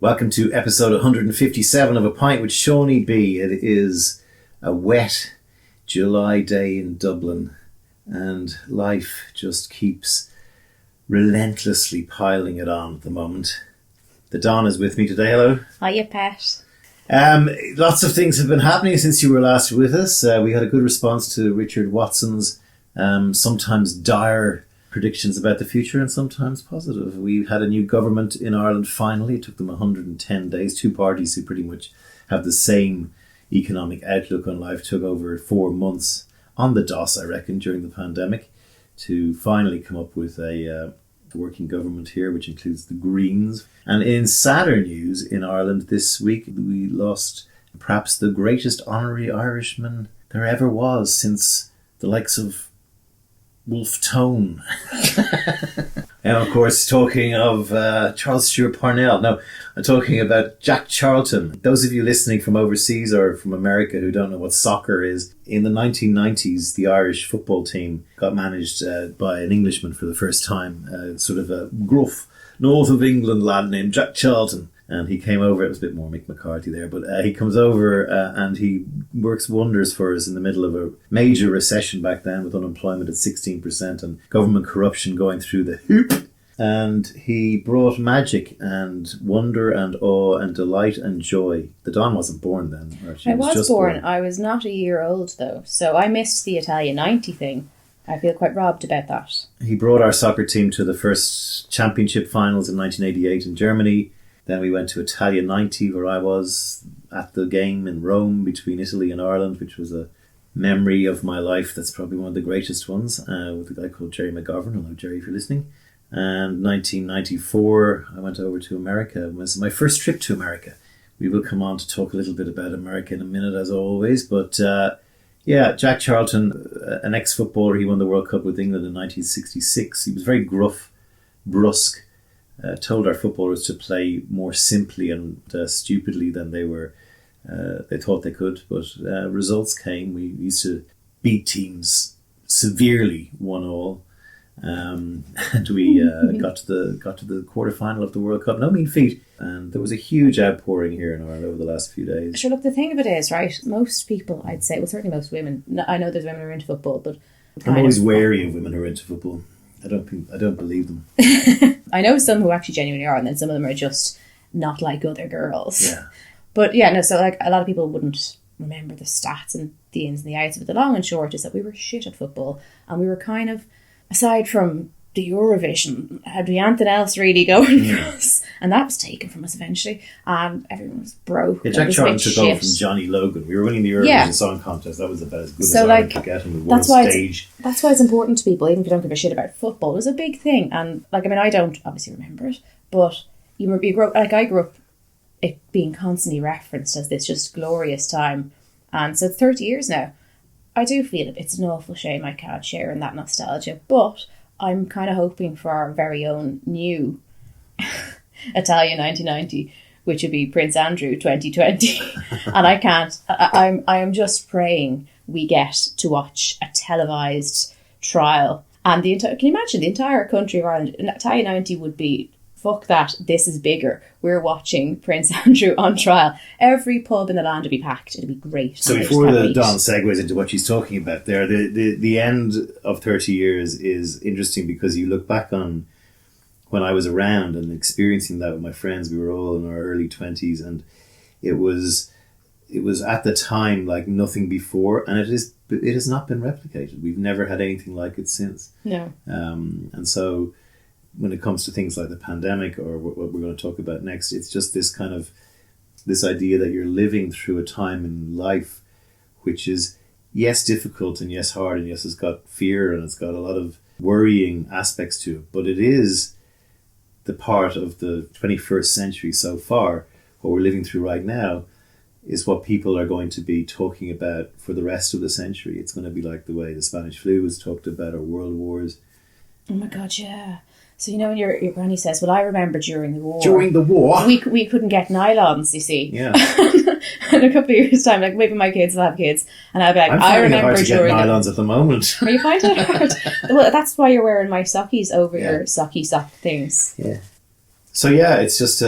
Welcome to episode 157 of A Pint with Seaniebee. It is a wet July day in Dublin and life just keeps relentlessly piling it on at the moment. The Don is with me today. Hello. Hiya, Pet. Lots of things have been happening since you were last with us. We had a good response to Richard Watson's sometimes dire predictions about the future and sometimes positive. We had a new government in Ireland finally. It took them 110 days. Two parties who pretty much have the same economic outlook on life took over 4 months on the DOS, I reckon, during the pandemic to finally come up with a working government here, which includes the Greens. And in sadder news in Ireland this week, we lost perhaps the greatest honorary Irishman there ever was since the likes of Wolfe Tone. And of course, talking of Charles Stewart Parnell. No, I'm talking about Jack Charlton. Those of you listening from overseas or from America who don't know what soccer is, in the 1990s, the Irish football team got managed by an Englishman for the first time, sort of a gruff North of England lad named Jack Charlton. And he came over, it was a bit more Mick McCarthy there, but he comes over and he works wonders for us in the middle of a major recession back then with unemployment at 16% and government corruption going through the hoop. And he brought magic and wonder and awe and delight and joy. The Don wasn't born then. I was born. I was not a year old though, so I missed the Italian 90 thing. I feel quite robbed about that. He brought our soccer team to the first championship finals in 1988 in Germany. Then we went to Italia 90, where I was at the game in Rome between Italy and Ireland, which was a memory of my life that's probably one of the greatest ones, with a guy called Jerry McGowan. Hello, Jerry, if you're listening. And 1994, I went over to America. It was my first trip to America. We will come on to talk a little bit about America in a minute, as always. But Jack Charlton, an ex-footballer, he won the World Cup with England in 1966. He was very gruff, brusque. Told our footballers to play more simply and stupidly than they thought they could. But results came. We used to beat teams severely, 1-1, and we got to the quarterfinal of the World Cup. No mean feat. And there was a huge outpouring here in Ireland over the last few days. Sure, look, the thing of it is, right, most people, I'd say, well, certainly most women, I know there's women who are into football, but I'm always wary of women who are into football. I don't believe them. I know some who actually genuinely are, and then some of them are just not like other girls. Yeah. But yeah, no, so like a lot of people wouldn't remember the stats and the ins and the outs, but the long and short is that we were shit at football, and we were kind of, aside from the Eurovision, had we anything else really going for us? And that was taken from us eventually, and everyone was broke. Yeah, Jack Charlton took over from Johnny Logan. We were winning the Eurovision Song Contest. That was about as good as Ireland could get on the world stage. That's why it's important to people, even if you don't give a shit about football. It was a big thing, and I don't obviously remember it, but you grew up, I grew up it being constantly referenced as this just glorious time, and so it's 30 years now. I do feel it's an awful shame I can't share in that nostalgia, but I'm kind of hoping for our very own new Italia 1990, which would be Prince Andrew 2020. And I can't. I am just praying we get to watch a televised trial. And can you imagine the entire country of Ireland? Italia 90 would be, fuck that, this is bigger. We're watching Prince Andrew on trial. Every pub in the land would be packed. It'd be great. So before the Don segues into what she's talking about there, the end of 30 years is interesting because you look back on when I was around and experiencing that with my friends. We were all in our early 20s, and it was at the time like nothing before, and it has not been replicated. We've never had anything like it since. No. And so when it comes to things like the pandemic or what we're going to talk about next, it's just this idea that you're living through a time in life which is, yes, difficult and yes, hard, and yes, it's got fear and it's got a lot of worrying aspects to it, but it is the part of the 21st century so far. What we're living through right now is what people are going to be talking about for the rest of the century. It's going to be like the way the Spanish flu was talked about, or world wars. Oh my God, yeah. So, you know, when your granny says, well, I remember during the war. During the war? We couldn't get nylons, you see. Yeah. In a couple of years' time, like maybe my kids will have kids, and I'll be like, I remember during during the... nylons at the moment. Are you finding it hard? Well, that's why you're wearing my sockies over your sock things. Yeah. So yeah, it's just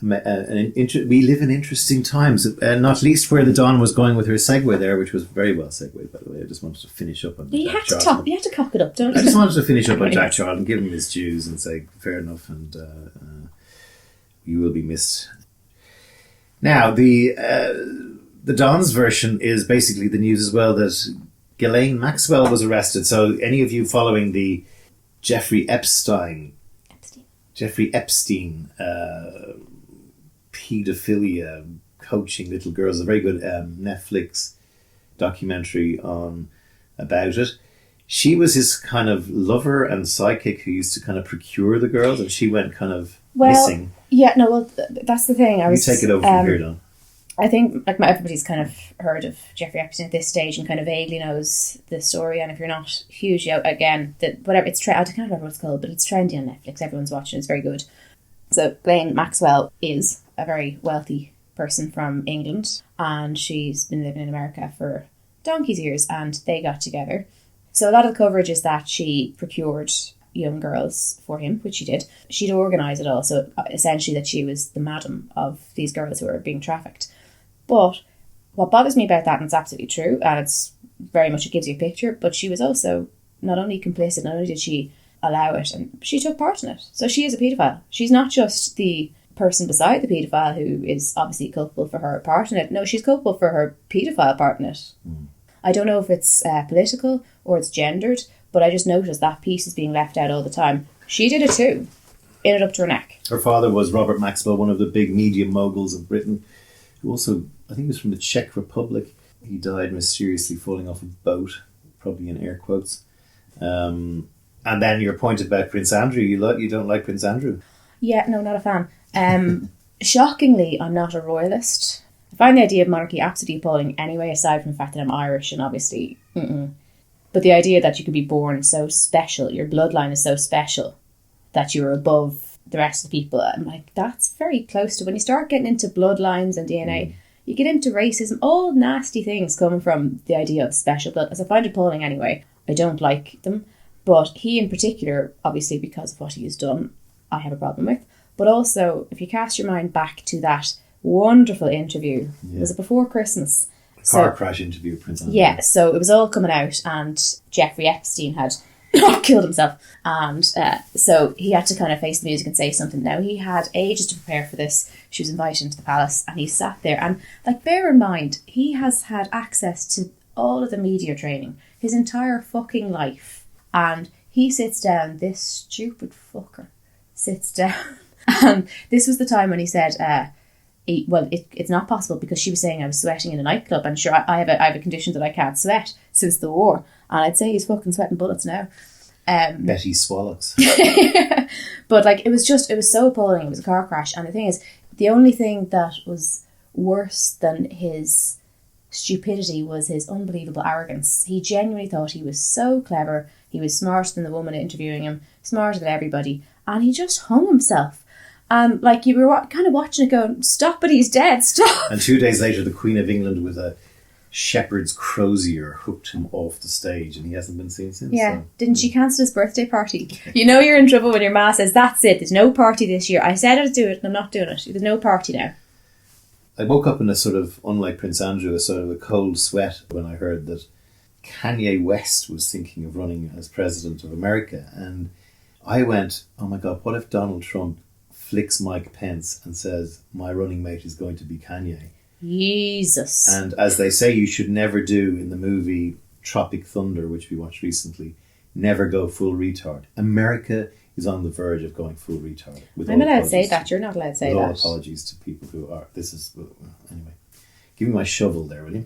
We live in interesting times, not least where the Dawn was going with her segue there, which was very well segued, by the way. I just wanted to finish up on you Jack have to Charlton. you have to cock it up, don't you? I just wanted to finish up on Jack Charlton, give him his dues and say, fair enough, and you will be missed. Now, the Dawn's version is basically the news as well that Ghislaine Maxwell was arrested. So any of you following the Jeffrey Epstein paedophilia, coaching little girls, a very good Netflix documentary about it. She was his kind of lover and sidekick who used to kind of procure the girls, and she went kind of missing. Yeah, no, well, that's the thing. You take it over from here, Don. I think everybody's kind of heard of Jeffrey Epstein at this stage and kind of vaguely knows the story. And if you're not huge, again, whatever I can't remember what it's called, but it's trendy on Netflix. Everyone's watching. It's very good. So Ghislaine Maxwell is a very wealthy person from England, and she's been living in America for donkey's years, and they got together. So a lot of the coverage is that she procured young girls for him, which she did. She'd organise it all, so essentially that she was the madam of these girls who were being trafficked. But what bothers me about that, and it's absolutely true, and it's very much, it gives you a picture, but she was also not only complicit, not only did she allow it, and she took part in it. So she is a paedophile. She's not just the person beside the paedophile who is obviously culpable for her part in it. No, she's culpable for her paedophile part in it. I don't know if it's political or it's gendered, but I just noticed that piece is being left out all the time. She did it too. In it up to her neck. Her father was Robert Maxwell, one of the big media moguls of Britain, who also, I think he was from the Czech Republic. He died mysteriously falling off a boat, probably in air quotes. And then your point about Prince Andrew, you don't like Prince Andrew? Yeah, no, not a fan. Shockingly, I'm not a royalist. I find the idea of monarchy absolutely appalling anyway, aside from the fact that I'm Irish and obviously, But the idea that you could be born so special, your bloodline is so special, that you're above the rest of the people, I'm like, that's very close to when you start getting into bloodlines and DNA, you get into racism, all nasty things coming from the idea of special blood. As I find it appalling anyway, I don't like them. But he in particular, obviously because of what he has done, I have a problem with. But also, if you cast your mind back to that wonderful interview, was it before Christmas? Car crash interview with Prince Andrew. Yeah, so it was all coming out, and Jeffrey Epstein had killed himself, and so he had to kind of face the music and say something. Now, he had ages to prepare for this. She was invited into the palace, and he sat there, and like, bear in mind, he has had access to all of the media training his entire fucking life, and he sits down, this stupid fucker sits down, and this was the time when he said, it's not possible, because she was saying I was sweating in a nightclub, and sure, I have a condition that I can't sweat since the war, and I'd say he's fucking sweating bullets now. Betty Swallows. But like, it was so appalling. It was a car crash, and the thing is, the only thing that was worse than his stupidity was his unbelievable arrogance. He genuinely thought he was so clever. He was smarter than the woman interviewing him, smarter than everybody, and he just hung himself. And like, you were kind of watching it going, stop it, he's dead, stop. And 2 days later, the Queen of England with a shepherd's crozier hooked him off the stage, and he hasn't been seen since. Yeah, so. Didn't she cancel his birthday party? You know you're in trouble when your ma says, that's it, there's no party this year. I said I'd do it, and I'm not doing it. There's no party now. I woke up in a sort of, unlike Prince Andrew, a sort of a cold sweat when I heard that Kanye West was thinking of running as president of America. And I went, oh my God, what if Donald Trump flicks Mike Pence and says, my running mate is going to be Kanye? Jesus. And as they say, you should never do in the movie Tropic Thunder, which we watched recently, never go full retard. America is on the verge of going full retard. I'm allowed to say that. You're not allowed to say that. All apologies to people who are. Anyway. Give me my shovel there, will you?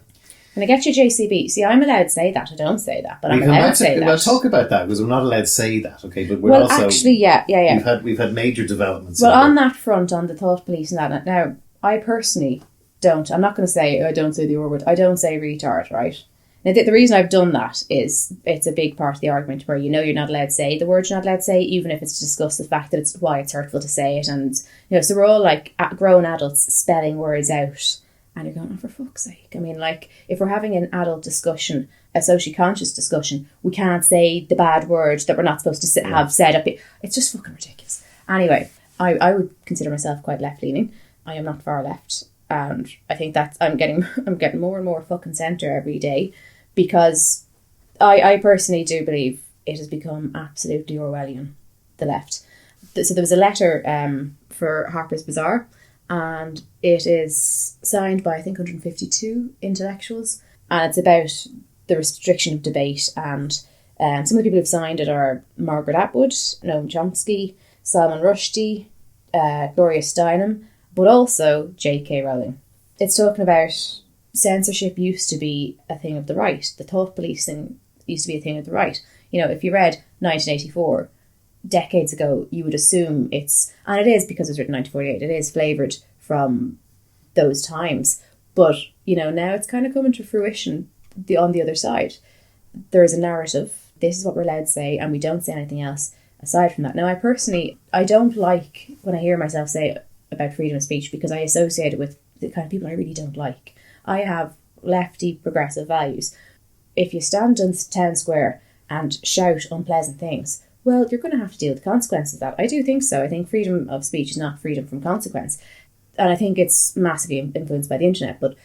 Can I get your JCB? See, I'm allowed to say that. I don't say that, but I'm allowed to say that. We'll talk about that, because we're not allowed to say that, okay? But we're well, also... actually, yeah. We've had major developments. Well, on that front, on the thought police and that, now, I personally don't. I'm not going to say, I don't say the R word. I don't say retard, right? Now, the reason I've done that is it's a big part of the argument where you're not allowed to say the word you're not allowed to say, even if it's to discuss the fact that it's why it's hurtful to say it. And, so we're all like grown adults spelling words out. And you're going, oh, for fuck's sake. I mean, like, if we're having an adult discussion, a socially conscious discussion, we can't say the bad word that we're not supposed to have said up here. It's just fucking ridiculous. Anyway, I would consider myself quite left-leaning. I am not far left. And I think that I'm getting more and more fucking centre every day, because I personally do believe it has become absolutely Orwellian, the left. So there was a letter for Harper's Bazaar, and it is signed by I think 152 intellectuals, and it's about the restriction of debate. And some of the people who've signed it are Margaret Atwood, Noam Chomsky, Salman Rushdie, Gloria Steinem, but also J.K. Rowling. It's talking about censorship used to be a thing of the right. The thought policing used to be a thing of the right. You know, if you read 1984, decades ago, you would assume it's, and it is because it was written in 1948, it is flavoured from those times. But, you know, now it's kind of coming to fruition on the other side. There is a narrative, this is what we're allowed to say, and we don't say anything else aside from that. Now, I don't like when I hear myself say about freedom of speech, because I associate it with the kind of people I really don't like. I have lefty progressive values. If you stand on town square and shout unpleasant things, well, you're going to have to deal with the consequences of that. I do think so. I think freedom of speech is not freedom from consequence. And I think it's massively influenced by the internet. But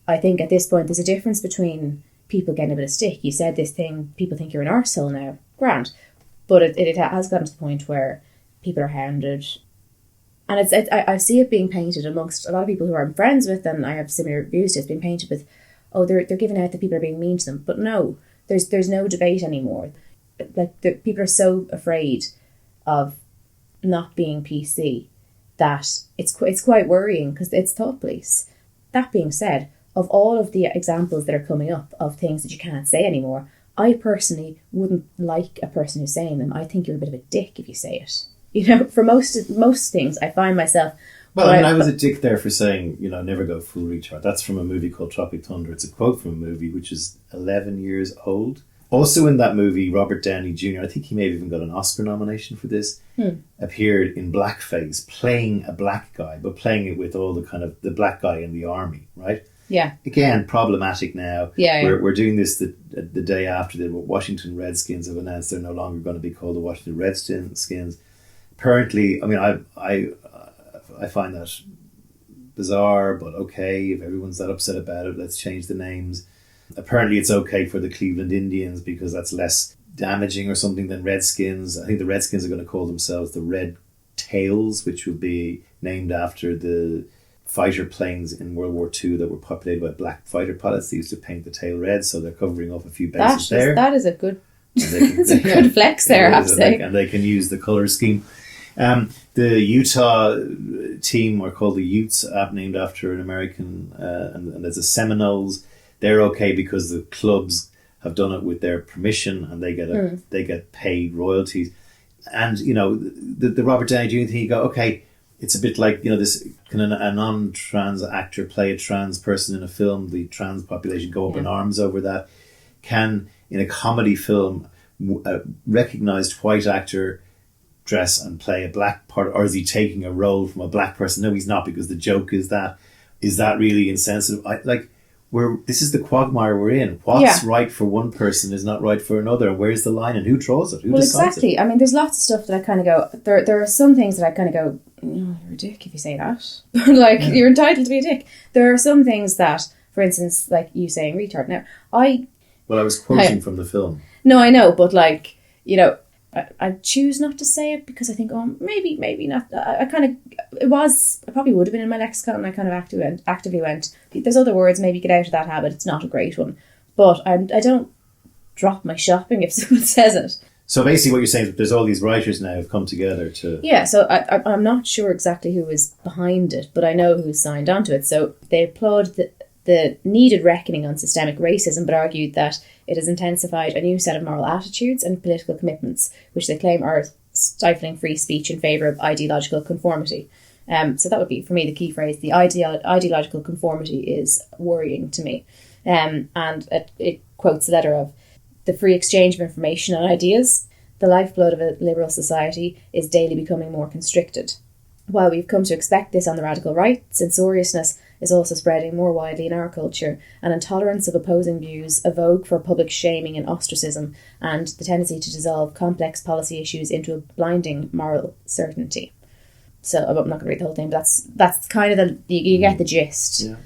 I think at this point, there's a difference between people getting a bit of stick. You said this thing, people think you're an arsehole now. Grand. But it has gotten to the point where people are hounded. And I see it being painted amongst a lot of people who I'm friends with, and I have similar views to it. It's being painted with, oh, they're giving out that people are being mean to them. But no, there's no debate anymore. Like, people are so afraid of not being PC that it's quite worrying, because it's thought police. That being said, of all of the examples that are coming up of things that you can't say anymore, I personally wouldn't like a person who's saying them. I think you're a bit of a dick if you say it. You know, for most things, I find myself... Well, I was a dick there for saying, you know, never go full retard. That's from a movie called Tropic Thunder. It's a quote from a movie which is 11 years old. Also in that movie, Robert Downey Jr., I think he may have even got an Oscar nomination for this, appeared in blackface, playing a black guy, but playing it with all the kind of the black guy in the army, right? Yeah. Again, problematic now. Yeah. We're doing this the day after the Washington Redskins have announced they're no longer going to be called the Washington Redskins. Apparently, I mean, I find that bizarre, but okay, if everyone's that upset about it, let's change the names. Apparently it's okay for the Cleveland Indians because that's less damaging or something than Redskins. I think the Redskins are going to call themselves the Red Tails, which would be named after the fighter planes in World War II that were populated by black fighter pilots. They used to paint the tail red, so they're covering off a few bases there. That is a good, it's a good flex there, I have to say. And they can use the colour scheme. The Utah team are called the Utes, named after an American, and there's the Seminoles. They're okay because the clubs have done it with their permission, and they get paid royalties. And you know, the Robert Downey Jr. thing, you go, okay, it's a bit like, you know, this, can a non-trans actor play a trans person in a film? The trans population go up in arms over that. Can, in a comedy film, a recognised white actor dress and play a black part, or is he taking a role from a black person? No, he's not, because the joke is that really insensitive? This is the quagmire we're in. What's right for one person is not right for another. Where's the line, and who draws it? Who decides exactly. it? I mean, there's lots of stuff that I kind of go, there are some things that I kind of go, oh, you're a dick if you say that. You're entitled to be a dick. There are some things that, for instance, like you saying retard. Now, I was quoting from the film. No, I know, but like, you know, I choose not to say it because I think, oh, maybe not. I probably would have been in my lexicon, and I kind of actively went, there's other words, maybe get out of that habit. It's not a great one. But I don't drop my shopping if someone says it. So basically what you're saying is there's all these writers now who've come together to... Yeah, so I'm not sure exactly who was behind it, but I know who signed onto it. So they applaud the needed reckoning on systemic racism, but argued that it has intensified a new set of moral attitudes and political commitments, which they claim are stifling free speech in favour of ideological conformity. So that would be, for me, the key phrase. The ideological conformity is worrying to me. And it quotes a letter of, the free exchange of information and ideas, the lifeblood of a liberal society, is daily becoming more constricted. While we've come to expect this on the radical right, censoriousness is also spreading more widely in our culture, and intolerance of opposing views, a vogue for public shaming and ostracism, and the tendency to dissolve complex policy issues into a blinding moral certainty. So I'm not going to read the whole thing, but that's kind of you get the gist. Yeah.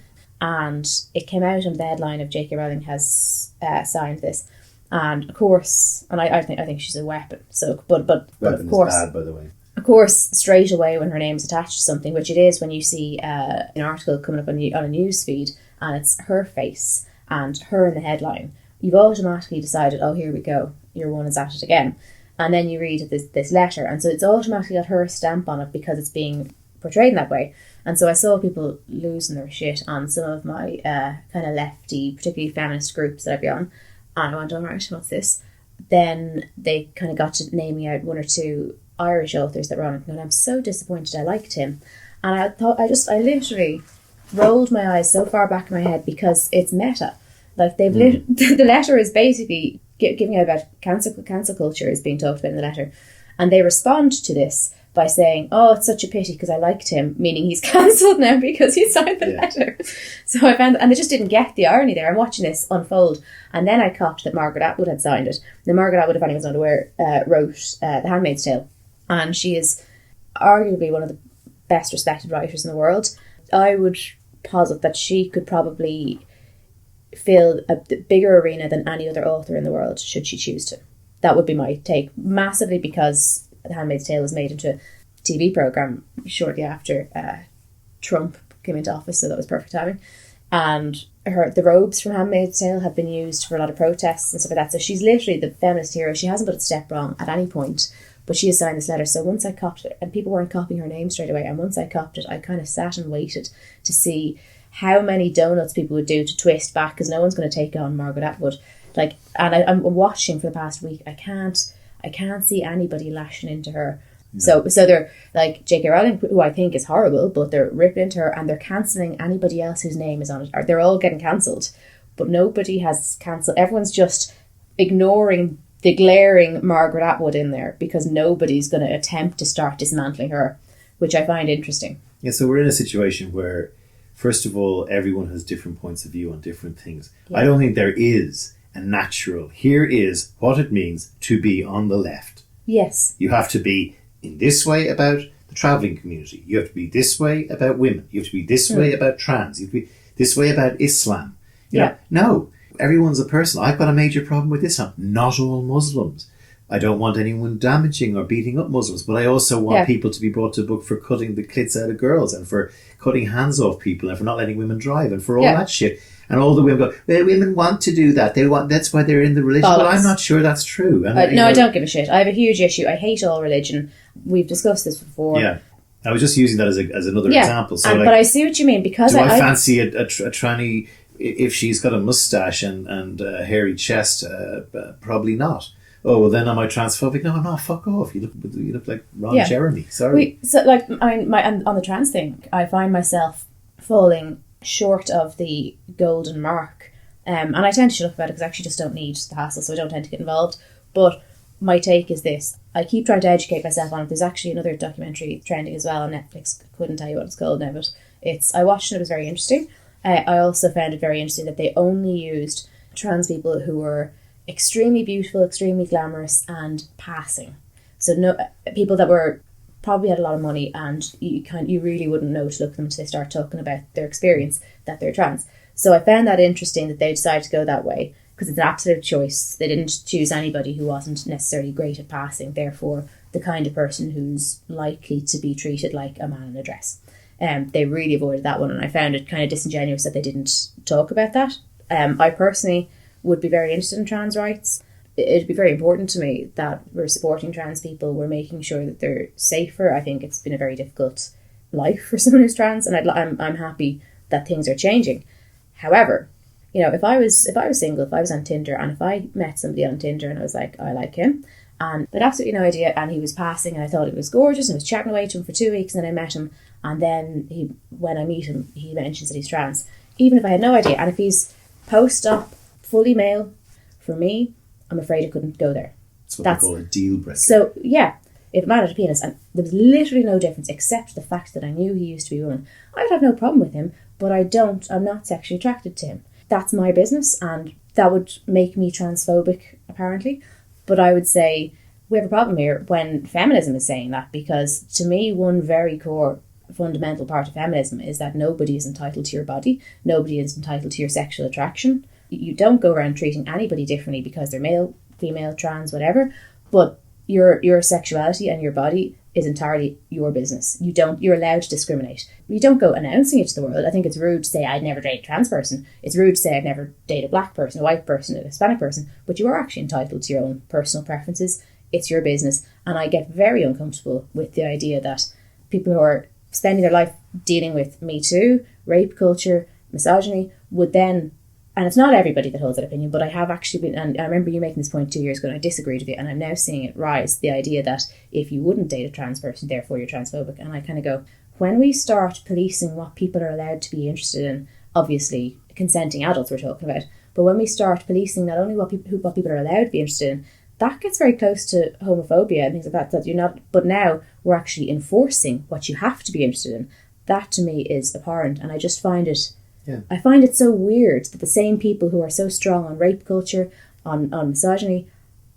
And it came out on the headline of J.K. Rowling has signed this, and of course, and I think she's a weapon. So, but of course, is bad, by the way. Of course, straight away when her name's attached to something, which it is when you see an article coming up on a news feed and it's her face and her in the headline, you've automatically decided, oh, here we go, your one is at it again. And then you read this letter, and so it's automatically got her stamp on it because it's being portrayed in that way. And so I saw people losing their shit on some of my kind of lefty, particularly feminist groups that I'd be on. And I went, all right, what's this? Then they kind of got to name me out one or two Irish authors that were on it, and I'm so disappointed. I liked him. And I thought, I literally rolled my eyes so far back in my head because it's meta. Like, the letter is basically giving out about cancel culture is being talked about in the letter. And they respond to this by saying, oh, it's such a pity because I liked him, meaning he's cancelled now because he signed the letter. So I found, and they just didn't get the irony there. I'm watching this unfold. And then I copped that Margaret Atwood had signed it. Now, Margaret Atwood, if anyone's not aware, wrote The Handmaid's Tale. And she is arguably one of the best respected writers in the world. I would posit that she could probably fill a bigger arena than any other author in the world, should she choose to. That would be my take, massively because The Handmaid's Tale was made into a TV programme shortly after Trump came into office, so that was perfect timing. And the robes from Handmaid's Tale have been used for a lot of protests and stuff like that. So she's literally the feminist hero. She hasn't put a step wrong at any point. But she has signed this letter. So once I copped it, and people weren't copying her name straight away, and once I copped it, I kind of sat and waited to see how many donuts people would do to twist back, because no one's going to take on Margaret Atwood. Like, and I'm watching for the past week. I can't see anybody lashing into her. Yeah. So they're like J.K. Rowling, who I think is horrible, but they're ripping into her and they're cancelling anybody else whose name is on it. Or they're all getting cancelled, but nobody has cancelled. Everyone's just ignoring the glaring Margaret Atwood in there because nobody's going to attempt to start dismantling her, which I find interesting. Yeah, so we're in a situation where, first of all, everyone has different points of view on different things. Yeah. I don't think there is a natural, here is what it means to be on the left. Yes. You have to be in this way about the travelling community. You have to be this way about women. You have to be this way about trans. You have to be this way about Islam. You know, no. Everyone's a person. I've got a major problem with Islam. Not all Muslims. I don't want anyone damaging or beating up Muslims, but I also want people to be brought to book for cutting the clits out of girls and for cutting hands off people and for not letting women drive and for all that shit. And all the women go, well, women want to do that. That's why they're in the religion. But I'm not sure that's true. And I don't give a shit. I have a huge issue. I hate all religion. We've discussed this before. Yeah. I was just using that as another example. So, but I see what you mean, because I fancy a tranny if she's got a moustache and a hairy chest? Probably not. Oh, well, then am I transphobic? No, I'm not. Fuck off. You look like Ron Jeremy. Sorry. On the trans thing, I find myself falling short of the golden mark. And I tend to shut up about it because I actually just don't need the hassle, so I don't tend to get involved. But my take is this. I keep trying to educate myself on it. There's actually another documentary trending as well on Netflix. Couldn't tell you what it's called now, but I watched it. It was very interesting. I also found it very interesting that they only used trans people who were extremely beautiful, extremely glamorous, and passing. So no people that were probably had a lot of money, and you really wouldn't know to look at them until they start talking about their experience that they're trans. So I found that interesting that they decided to go that way because it's an absolute choice. They didn't choose anybody who wasn't necessarily great at passing, therefore the kind of person who's likely to be treated like a man in a dress. They really avoided that one, and I found it kind of disingenuous that they didn't talk about that. I personally would be very interested in trans rights. It'd be very important to me that we're supporting trans people. We're making sure that they're safer. I think it's been a very difficult life for someone who's trans, and I'm happy that things are changing. However, if I was single, if I was on Tinder, and if I met somebody on Tinder and I was like, I like him, and I had absolutely no idea, and he was passing, and I thought it was gorgeous, and I was chatting away to him for 2 weeks, and then I met him, and then when I meet him, he mentions that he's trans. Even if I had no idea, and if he's post-op, fully male, for me, I'm afraid I couldn't go there. That's what they call a deal breaker. So, yeah, if a man had a penis, and there was literally no difference except the fact that I knew he used to be a woman, I would have no problem with him, but I'm not sexually attracted to him. That's my business, and that would make me transphobic, apparently. But I would say we have a problem here when feminism is saying that, because to me, one very core fundamental part of feminism is that nobody is entitled to your body. Nobody is entitled to your sexual attraction. You don't go around treating anybody differently because they're male, female, trans, whatever. But your sexuality and your body is entirely your business. You're allowed to discriminate. You don't go announcing it to the world. I think it's rude to say I'd never date a trans person. It's rude to say I'd never date a black person, a white person, a Hispanic person. But you are actually entitled to your own personal preferences. It's your business. And I get very uncomfortable with the idea that people who are spending their life dealing with Me Too, rape culture, misogyny, would then, and it's not everybody that holds that opinion, but I have actually been, and I remember you making this point 2 years ago, and I disagreed with you, and I'm now seeing it rise, the idea that if you wouldn't date a trans person, therefore you're transphobic. And I kind of go, when we start policing what people are allowed to be interested in, obviously consenting adults we're talking about, but when we start policing not only what people are allowed to be interested in, that gets very close to homophobia and things like that you're not, but now we're actually enforcing what you have to be interested in. That to me is abhorrent, and I just find it, I find it so weird that the same people who are so strong on rape culture, on misogyny,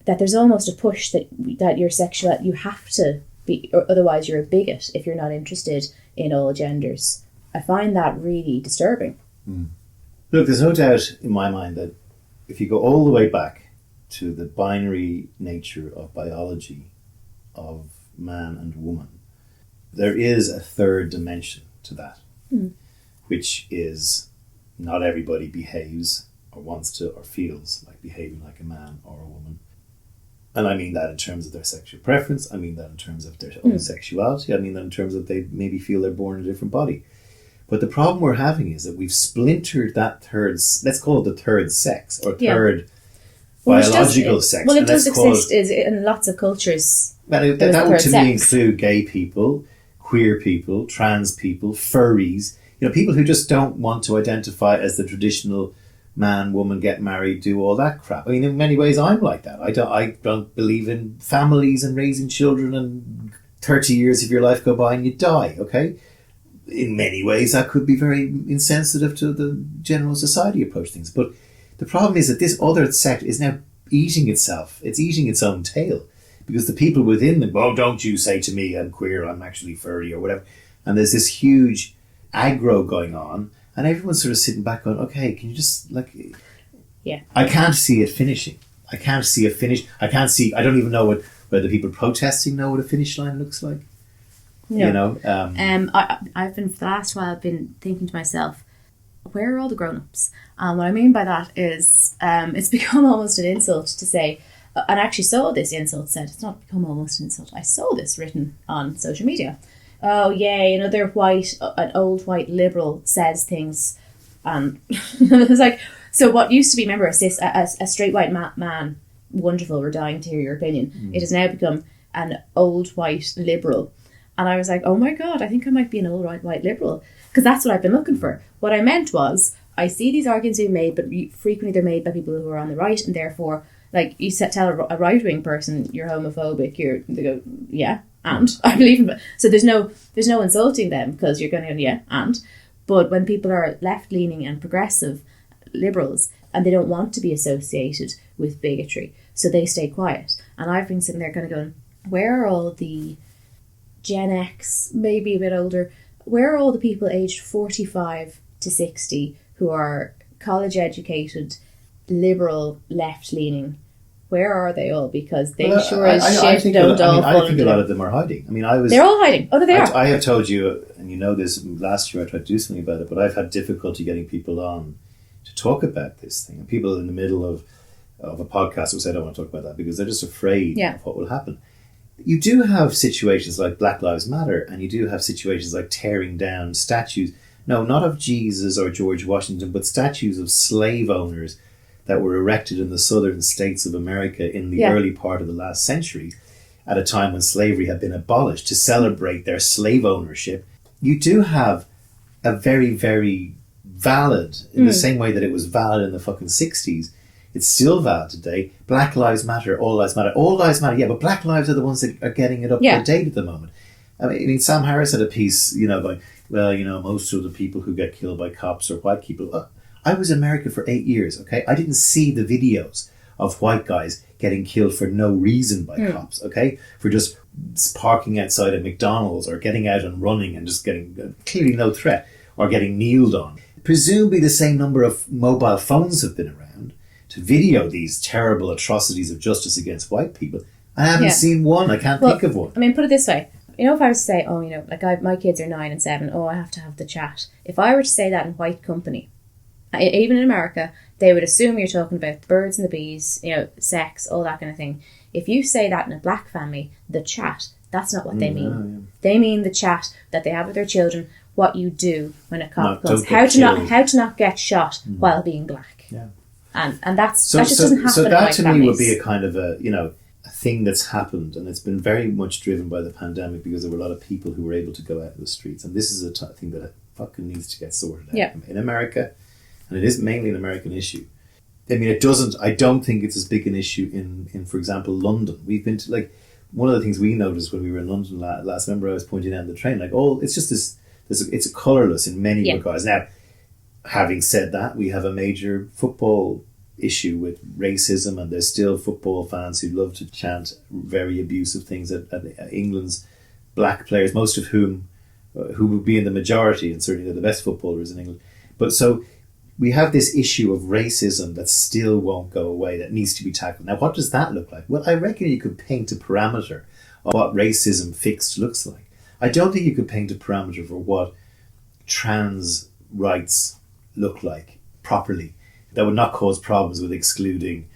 that there's almost a push that you're sexual, you have to be, or otherwise you're a bigot if you're not interested in all genders. I find that really disturbing. Look, there's no doubt in my mind that if you go all the way back to the binary nature of biology of man and woman, there is a third dimension to that, which is not everybody behaves or wants to or feels like behaving like a man or a woman. And I mean that in terms of their sexual preference, I mean that in terms of their own sexuality, I mean that in terms of they maybe feel they're born in a different body. But the problem we're having is that we've splintered that third, let's call it the third sex, or third biological sex. Well, it does exist in lots of cultures. Well, that would to me include gay people, queer people, trans people, furries, people who just don't want to identify as the traditional man, woman, get married, do all that crap. I mean, in many ways, I'm like that. I don't believe in families and raising children and 30 years of your life go by and you die, okay? In many ways, that could be very insensitive to the general society approach to things. But the problem is that this other sect is now eating itself. It's eating its own tail. Because the people within them, well, don't you say to me I'm queer, I'm actually furry or whatever. And there's this huge aggro going on. And everyone's sort of sitting back going, okay, can you just I can't see it finishing. I can't see a finish. I don't even know whether people protesting know what a finish line looks like. No. I've been, for the last while, I've been thinking to myself, where are all the grown-ups? And what I mean by that is it's become almost an insult to say, and I actually saw this insult said, it's not become almost an insult, I saw this written on social media. Oh yeah, they're white, an old white liberal says things, and it's like, so what used to be, remember, a straight white man, wonderful, we're dying to hear your opinion. It has now become an old white liberal. And I was like, oh my God, I think I might be an old white liberal. Because that's what I've been looking for. What I meant was, I see these arguments being made, but frequently they're made by people who are on the right, and therefore, like, you tell a right-wing person you're homophobic, they go, yeah, and I believe in it. So there's no insulting them, because you're going to go, yeah, and. But when people are left-leaning and progressive liberals, and they don't want to be associated with bigotry, so they stay quiet. And I've been sitting there kind of going, where are all the Gen X, maybe a bit older, where are all the people aged 45 to 60 who are college educated, liberal, left-leaning? Where are they all? Because they don't all I think a lot of them are hiding. They're all hiding. Oh, no, they are. I have told you, and you know this, last year I tried to do something about it, but I've had difficulty getting people on to talk about this thing. And people in the middle of a podcast will say, I don't want to talk about that, because they're just afraid of what will happen. You do have situations like Black Lives Matter, and you do have situations like tearing down statues. No, not of Jesus or George Washington, but statues of slave owners that were erected in the southern states of America in the early part of the last century, at a time when slavery had been abolished, to celebrate their slave ownership. You do have a very, very valid, in the same way that it was valid in the fucking 60s, it's still valid today. Black Lives Matter, all lives matter. All lives matter, yeah, but black lives are the ones that are getting it up to date at the moment. I mean, Sam Harris had a piece, going, well, most of the people who get killed by cops are white people. I was in America for 8 years, okay? I didn't see the videos of white guys getting killed for no reason by cops, okay? For just parking outside a McDonald's or getting out and running and just getting clearly no threat, or getting kneeled on. Presumably the same number of mobile phones have been around to video these terrible atrocities of justice against white people. I haven't seen one. I can't think of one. I mean, put it this way. You know, if I was to say, oh, you know, like my kids are 9 and 7, oh, I have to have the chat. If I were to say that in white company, even in America, they would assume you're talking about the birds and the bees, you know, sex, all that kind of thing. If you say that in a black family, the chat, that's not what they mean. No, yeah. They mean the chat that they have with their children, what you do when a cop comes, how to not get shot while being black. Yeah. And that just doesn't happen. So that to families. me would be a kind of a thing that's happened, and it's been very much driven by the pandemic because there were a lot of people who were able to go out in the streets, and this is a thing that fucking needs to get sorted out in America, and it is mainly an American issue. I mean, I don't think it's as big an issue in for example, London. We've been to, like, one of the things we noticed when we were in London last, remember I was pointing out on the train, like, it's just this, it's colourless in many regards. Now, having said that, we have a major football issue with racism, and there's still football fans who love to chant very abusive things at England's black players, most of whom who would be in the majority, and certainly they're the best footballers in England. But so we have this issue of racism that still won't go away, that needs to be tackled. Now, what does that look like? Well, I reckon you could paint a parameter of what racism fixed looks like. I don't think you could paint a parameter for what trans rights look like properly. That would not cause problems with excluding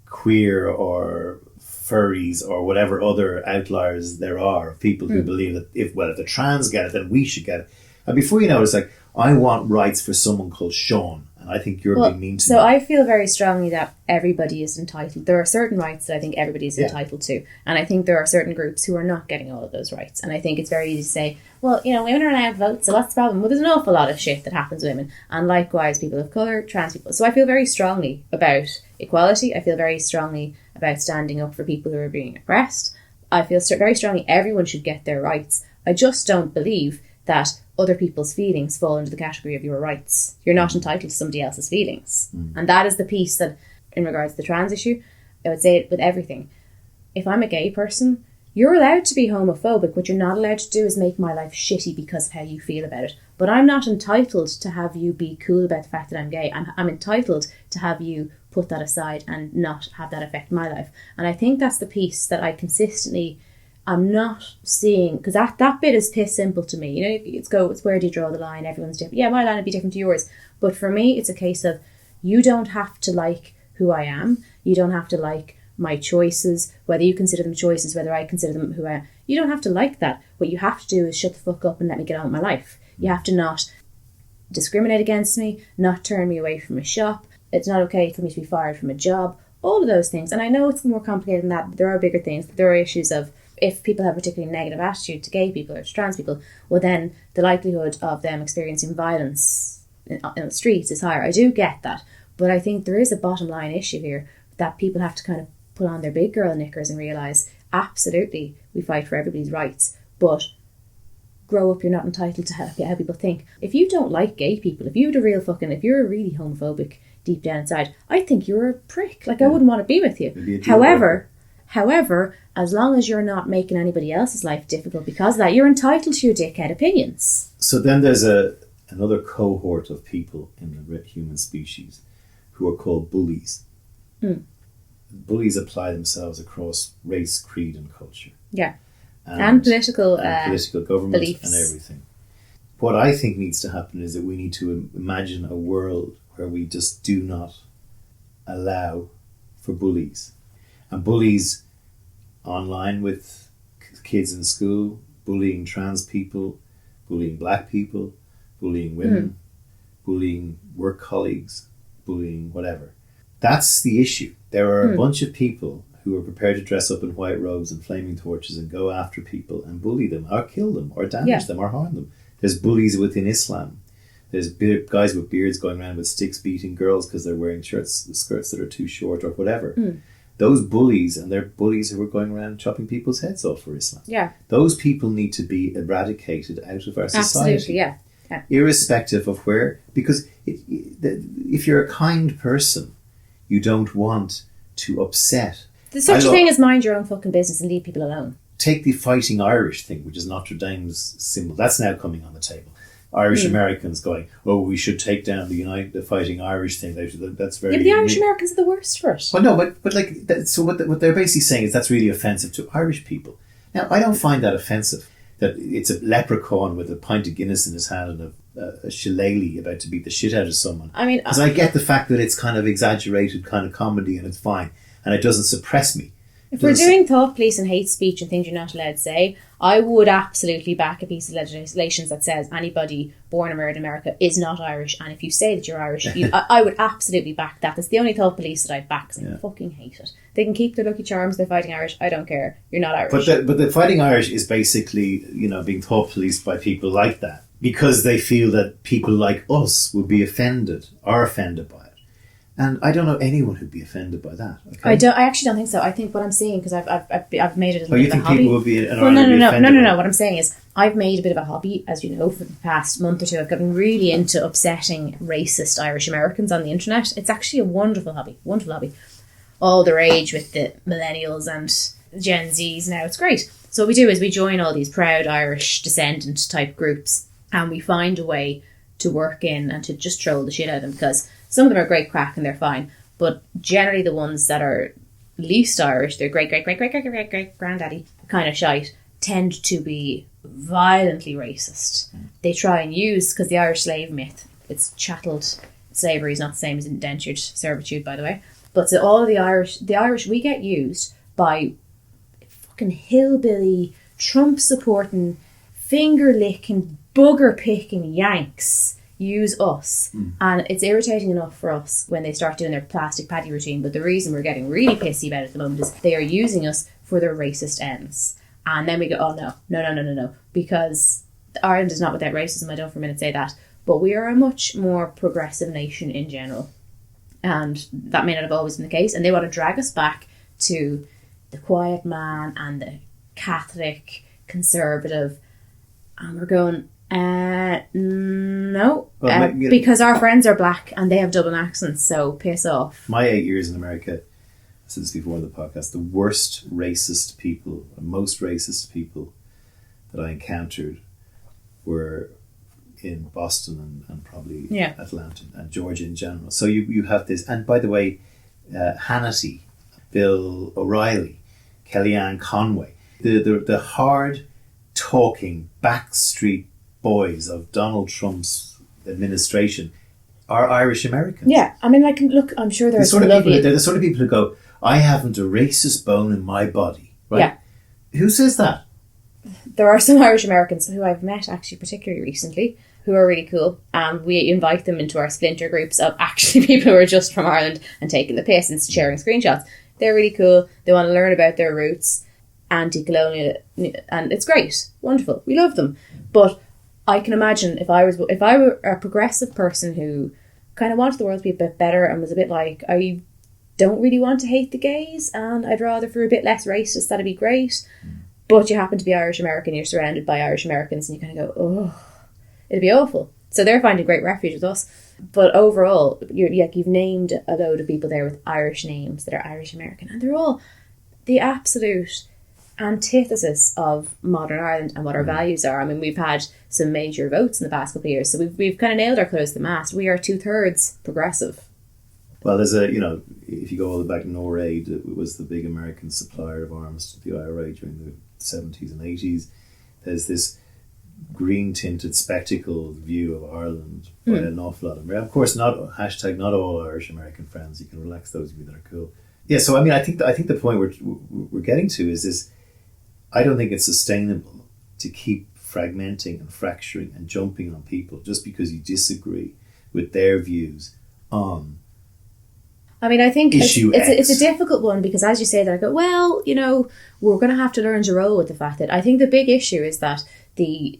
queer or furries or whatever other outliers there are of people who believe that if the trans get it, then we should get it. And before you know it, it's like, I want rights for someone called Sean, and I think you're being mean to me. So I feel very strongly that everybody is entitled. There are certain rights that I think everybody is entitled to, and I think there are certain groups who are not getting all of those rights. And I think it's very easy to say, well, you know, women are allowed to vote, so what's the problem? Well, there's an awful lot of shit that happens to women, and likewise people of colour, trans people. So I feel very strongly about equality. I feel very strongly about standing up for people who are being oppressed. I feel very strongly everyone should get their rights. I just don't believe that other people's feelings fall into the category of your rights. You're not entitled to somebody else's feelings. And that is the piece that, in regards to the trans issue, I would say it with everything. If I'm a gay person, you're allowed to be homophobic. What you're not allowed to do is make my life shitty because of how you feel about it. But I'm not entitled to have you be cool about the fact that I'm gay. I'm entitled to have you put that aside and not have that affect my life. And I think that's the piece that I consistently... I'm not seeing, because that bit is piss simple to me. You know, it's where do you draw the line? Everyone's different. Yeah, my line would be different to yours. But for me, it's a case of, you don't have to like who I am. You don't have to like my choices, whether you consider them choices, whether I consider them who I am. You don't have to like that. What you have to do is shut the fuck up and let me get on with my life. You have to not discriminate against me, not turn me away from a shop. It's not okay for me to be fired from a job. All of those things. And I know it's more complicated than that, but there are bigger things. There are issues of, if people have a particularly negative attitude to gay people or to trans people, well then the likelihood of them experiencing violence in the streets is higher. I do get that. But I think there is a bottom line issue here that people have to kind of put on their big girl knickers and realise, absolutely, we fight for everybody's rights, but grow up, you're not entitled to how people think. If you don't like gay people, if you're really homophobic deep down inside, I think you're a prick. Like, I wouldn't want to be with you. However, as long as you're not making anybody else's life difficult because of that, you're entitled to your dickhead opinions. So then there's another cohort of people in the human species who are called bullies. Bullies apply themselves across race, creed and culture. Yeah. And political government beliefs. And everything. What I think needs to happen is that we need to imagine a world where we just do not allow for bullies. And bullies online with kids in school, bullying trans people, bullying black people, bullying women, bullying work colleagues, bullying whatever. That's the issue. There are a bunch of people who are prepared to dress up in white robes and flaming torches and go after people and bully them or kill them or damage them or harm them. There's bullies within Islam. There's guys with beards going around with sticks beating girls because they're wearing skirts that are too short or whatever. Those bullies, and they're bullies who are going around chopping people's heads off for Islam. Yeah. Those people need to be eradicated out of our society. Absolutely, yeah. Irrespective of where, because if you're a kind person, you don't want to upset. There's such a thing as mind your own fucking business and leave people alone. Take the Fighting Irish thing, which is Notre Dame's symbol. That's now coming on the table. Irish Americans going, oh, we should take down the Fighting Irish thing. That's very... Yeah, but the Irish Americans are the worst for it. Well, no, but like, so what they're basically saying is that's really offensive to Irish people. Now, I don't find that offensive, that it's a leprechaun with a pint of Guinness in his hand and a shillelagh about to beat the shit out of someone. I mean... Because I get the fact that it's kind of exaggerated kind of comedy and it's fine. And it doesn't suppress me. If we're doing thought police and hate speech and things you're not allowed to say, I would absolutely back a piece of legislation that says anybody born and married in America is not Irish, and if you say that you're Irish, I would absolutely back that. That's the only thought police that I'd back, because I fucking hate it. They can keep their Lucky Charms, they're Fighting Irish, I don't care. You're not Irish. But the Fighting Irish is basically, being thought policed by people like that, because they feel that people like us would be offended, are offended by it. And I don't know anyone who'd be offended by that. Okay? I actually don't think so. I think what I'm saying, because I've made it a bit of a hobby. You think people would be No. What I'm saying is, I've made a bit of a hobby, as you know, for the past month or two. I've gotten really into upsetting racist Irish Americans on the internet. It's actually a wonderful hobby. All the rage with the millennials and Gen Zs now. It's great. So what we do is we join all these proud Irish descendant type groups, and we find a way to work in and to just troll the shit out of them, because some of them are great crack and they're fine, but generally the ones that are least Irish, they're great granddaddy kind of shite, tend to be violently racist. They try and use, because the Irish slave myth, it's chatteled slavery is not the same as indentured servitude, by the way, but so all of the Irish, we get used by fucking hillbilly, Trump supporting, finger licking, bugger picking Yanks use us, and it's irritating enough for us when they start doing their plastic patty routine, but the reason we're getting really pissy about it at the moment is they are using us for their racist ends, and then we go, oh no, because Ireland is not without racism. I don't for a minute say that, but we are a much more progressive nation in general, and that may not have always been the case, and they want to drag us back to the quiet man and the Catholic conservative, and we're going, no, because our friends are black and they have Dublin accents, so piss off. My 8 years in America, I said this before on the podcast, the most racist people that I encountered were in Boston and probably Atlanta and Georgia in general. So you have this, and by the way, Hannity, Bill O'Reilly, Kellyanne Conway, the hard talking backstreet boys of Donald Trump's administration are Irish Americans. Yeah, I mean, like, look, I'm sure they're the sort of people. They're the sort of people who go, "I haven't a racist bone in my body." Right? Yeah. Who says that? There are some Irish Americans who I've met actually, particularly recently, who are really cool, and we invite them into our splinter groups of actually people who are just from Ireland and taking the piss and sharing screenshots. They're really cool. They want to learn about their roots, anti-colonial, and it's great, wonderful. We love them, but I can imagine if I were a progressive person who kind of wanted the world to be a bit better and was a bit like, I don't really want to hate the gays and I'd rather for a bit less racist, that'd be great. But you happen to be Irish American, you're surrounded by Irish Americans, and you kind of go, oh, it'd be awful. So they're finding great refuge with us. But overall, you've named a load of people there with Irish names that are Irish American, and they're all the absolute antithesis of modern Ireland and what our values are. I mean, we've had some major votes in the past couple of years, so we've kind of nailed our close to the mast. We are 2/3 progressive. Well, there's if you go all the way back, NORAID, it was the big American supplier of arms to the IRA during the 70s and 80s. There's this green tinted spectacled view of Ireland by an awful lot of them. Of course, not all Irish American friends. You can relax those of you that are cool. Yeah, so I mean, I think the point we're getting to is this. I don't think it's sustainable to keep fragmenting and fracturing and jumping on people just because you disagree with their views on. I mean, I think it's a difficult one, because as you say that, I go, well, we're going to have to learn to roll with the fact that I think the big issue is that the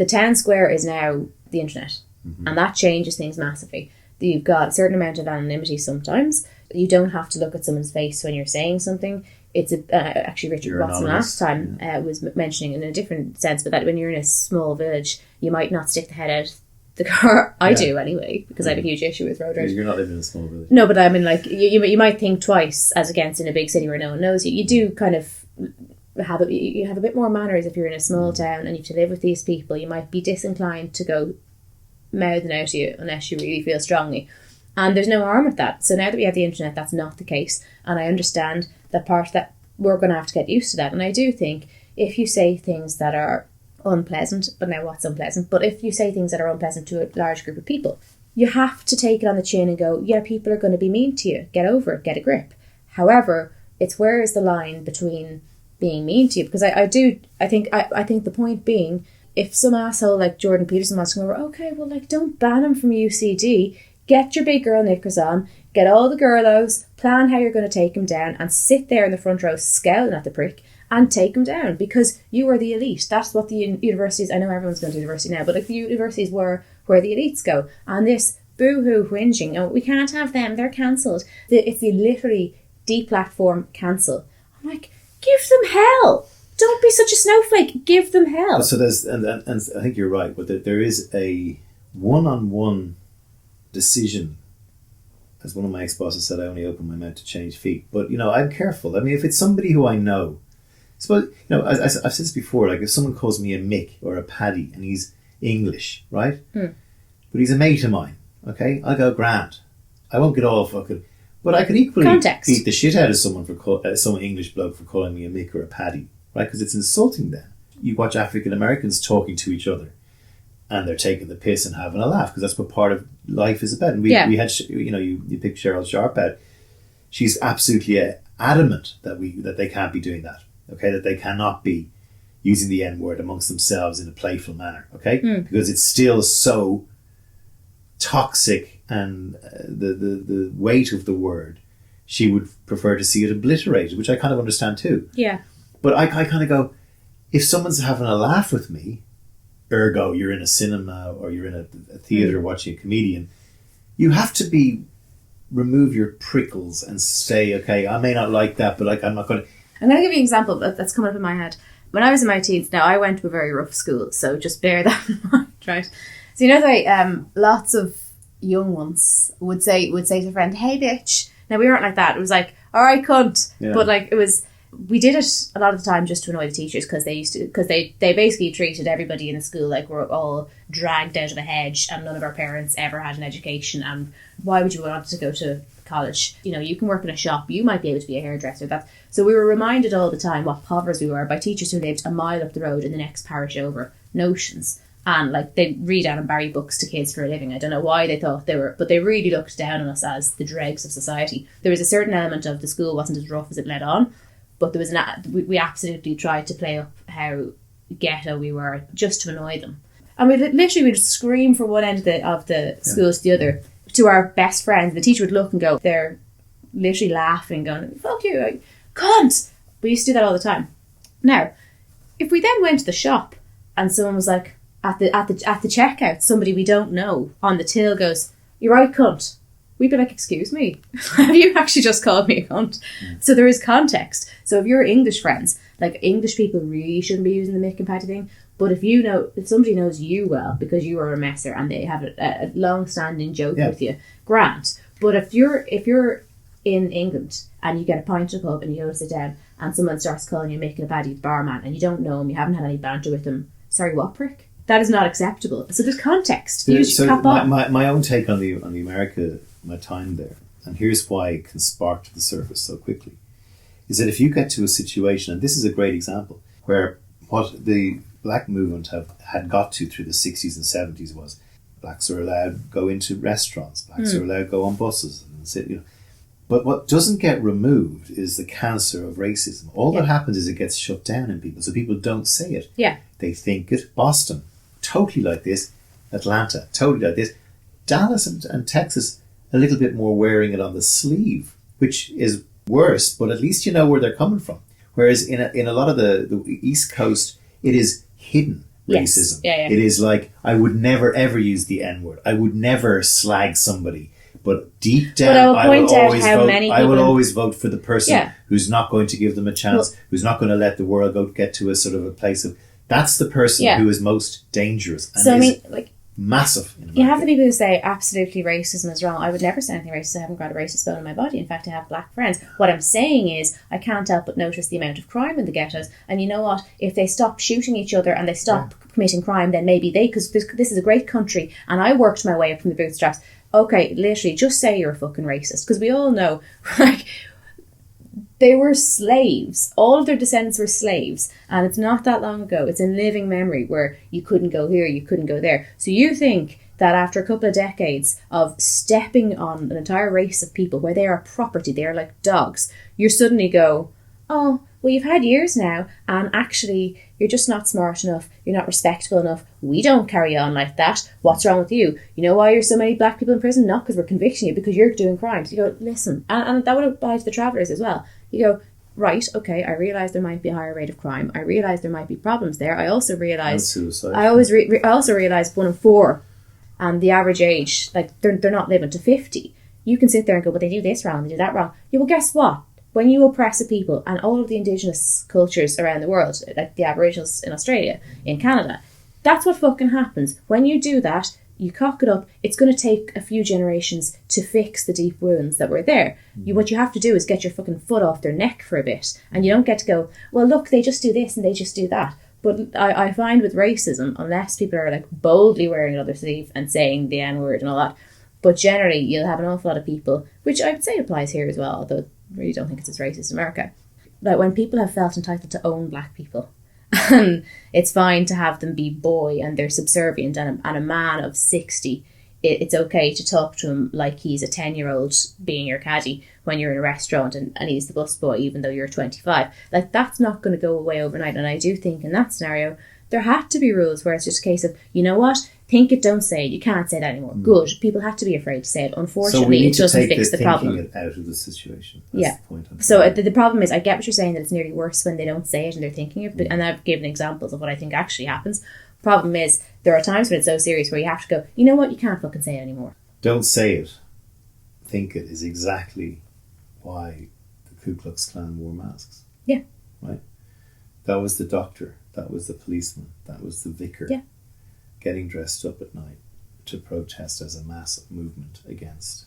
town square is now the internet, and that changes things massively. You've got a certain amount of anonymity sometimes. You don't have to look at someone's face when you're saying something. It's actually Richard Watson last time was mentioning in a different sense, but that when you're in a small village, you might not stick the head out the car. I do anyway, because I have a huge issue with road rage. You're not living in a small village. No, but I mean, like, you might think twice as against in a big city where no one knows you. You do kind of you have a bit more manners if you're in a small town and you have to live with these people. You might be disinclined to go mouthing out at you unless you really feel strongly. And there's no harm with that. So now that we have the internet, that's not the case. And I understand that part that we're going to have to get used to that. And I do think if you say things that are unpleasant, but now what's unpleasant? But if you say things that are unpleasant to a large group of people, you have to take it on the chin and go, yeah, people are going to be mean to you. Get over it. Get a grip. However, it's where is the line between being mean to you? Because I think the point being, if some asshole like Jordan Peterson wants to come over, okay, well, like, don't ban him from UCD. Get your big girl knickers on, get all the girlos, plan how you're going to take him down, and sit there in the front row scowling at the prick and take him down, because you are the elite. That's what the universities, I know everyone's going to university now, but like the universities were where the elites go. And this boo-hoo whinging, oh, we can't have them, they're cancelled. It's the literally deplatform cancel. I'm like, give them hell. Don't be such a snowflake. Give them hell. So there's, and I think you're right, but there is a one-on-one decision. As one of my ex-bosses said, I only open my mouth to change feet. But, I'm careful. I mean, if it's somebody who I know, I've said this before, like if someone calls me a Mick or a Paddy and he's English, right? But he's a mate of mine, okay? I'll go, grand. I won't get all fucking... But I could equally beat the shit out of someone some English bloke for calling me a Mick or a Paddy, right? Because it's insulting them. You watch African Americans talking to each other, and they're taking the piss and having a laugh, because that's what part of life is about. And we had, you picked Cheryl Sharp out. She's absolutely adamant that they can't be doing that. Okay, that they cannot be using the N-word amongst themselves in a playful manner. Okay, because it's still so toxic, and the weight of the word, she would prefer to see it obliterated, which I kind of understand too. Yeah. But I kind of go, if someone's having a laugh with me, ergo, you're in a cinema or you're in a theatre watching a comedian, you have to remove your prickles and say, okay, I may not like that, but I'm not going to... I'm going to give you an example that's coming up in my head. When I was in my teens, now I went to a very rough school, so just bear that in mind, right? So lots of young ones would say to a friend, hey, bitch. Now, we weren't like that. It was like, all right, cunt. Yeah. But like, we did it a lot of the time just to annoy the teachers, because they basically treated everybody in the school like we're all dragged out of a hedge, and none of our parents ever had an education. And why would you want to go to college? You can work in a shop, you might be able to be a hairdresser. So we were reminded all the time what povers we were by teachers who lived a mile up the road in the next parish over. Notions. And like, they read Anne and Barry books to kids for a living. I don't know why they thought they were, but they really looked down on us as the dregs of society. There was a certain element of the school wasn't as rough as it led on, but there was we absolutely tried to play up how ghetto we were just to annoy them. And we'd scream from one end of the school to the other to our best friends. The teacher would look and go, they're literally laughing, going, fuck you, like, cunt. We used to do that all the time. Now, if we then went to the shop and someone was like, at the checkout, somebody we don't know on the till goes, you're right, cunt. We'd be like, excuse me, have you actually just called me a cunt? So there is context. So if you're English friends, like, English people really shouldn't be using the Mick and Paddy thing. But if somebody knows you well because you are a messer and they have a long-standing joke with you, grand. But if you're in England and you get a pint of pub and you go to sit down and someone starts calling you Mick and Paddy, the barman, and you don't know him, you haven't had any banter with him, sorry, what prick? That is not acceptable. So there's context. You just cap on. My own take on the America, my time there, and here's why it can spark to the surface so quickly, is that if you get to a situation, and this is a great example, where what the black movement had got to through the 60s and 70s was blacks are allowed to go into restaurants, blacks are allowed to go on buses and sit, But what doesn't get removed is the cancer of racism. All that happens is it gets shut down in people, so people don't say it. Yeah. They think it. Boston, totally like this. Atlanta, totally like this. Dallas and Texas, a little bit more wearing it on the sleeve, which is worse, but at least you know where they're coming from. Whereas in a lot of the East Coast, it is hidden racism. Yeah. It is like, I would never ever use the N-word. I would never slag somebody. But deep down, I will always vote for the person who's not going to give them a chance, who's not going to let the world get to a sort of a place of, that's the person who is most dangerous and massive. America. You have the people who say absolutely racism is wrong. I would never say anything racist. I haven't got a racist bone in my body. In fact, I have black friends. What I'm saying is I can't help but notice the amount of crime in the ghettos. And you know what? If they stop shooting each other and they stop committing crime, then maybe they, because this is a great country and I worked my way up from the bootstraps. Okay, literally, just say you're a fucking racist. Because we all know, like, they were slaves. All of their descendants were slaves. And it's not that long ago. It's in living memory where you couldn't go here, you couldn't go there. So you think that after a couple of decades of stepping on an entire race of people where they are property, they are like dogs, you suddenly go, oh, well, you've had years now, and actually, you're just not smart enough, you're not respectable enough, we don't carry on like that, what's wrong with you? You know why there's so many black people in prison? Not because we're convicting you, because you're doing crimes. You go, listen, and that would apply to the travellers as well. You go, right, okay, I realise there might be a higher rate of crime, I realise there might be problems there, I also realise... suicide. I also realise 1 in 4, and the average age, like, they're not living to 50. You can sit there and go, well, they do this wrong, they do that wrong. Yeah, well, guess what? When you oppress a people, and all of the indigenous cultures around the world, like the Aboriginals in Australia, in Canada, that's what fucking happens. When you do that, you cock it up, it's going to take a few generations to fix the deep wounds that were there. What you have to do is get your fucking foot off their neck for a bit, and you don't get to go, well, look, they just do this and they just do that. But I find with racism, unless people are like boldly wearing another sleeve and saying the N-word and all that, but generally you'll have an awful lot of people, which I would say applies here as well, although really don't think it's as racist in America. Like when people have felt entitled to own black people, and it's fine to have them be boy and they're subservient, and a man of 60, it's okay to talk to him like he's a 10-year-old being your caddy when you're in a restaurant and he's the busboy even though you're 25. Like, that's not going to go away overnight. And I do think in that scenario there had to be rules where it's just a case of, you know what, think it, don't say it. You can't say that anymore. Good. People have to be afraid to say it. Unfortunately, it doesn't fix the problem. It out of the situation. That's the point. So the problem is, I get what you're saying, that it's nearly worse when they don't say it and they're thinking it. But, and I've given examples of what I think actually happens. Problem is, there are times when it's so serious where you have to go, you know what, you can't fucking say it anymore. Don't say it. Think it is exactly why the Ku Klux Klan wore masks. Yeah. Right? That was the doctor. That was the policeman. That was the vicar. Yeah. Getting dressed up at night to protest as a mass movement against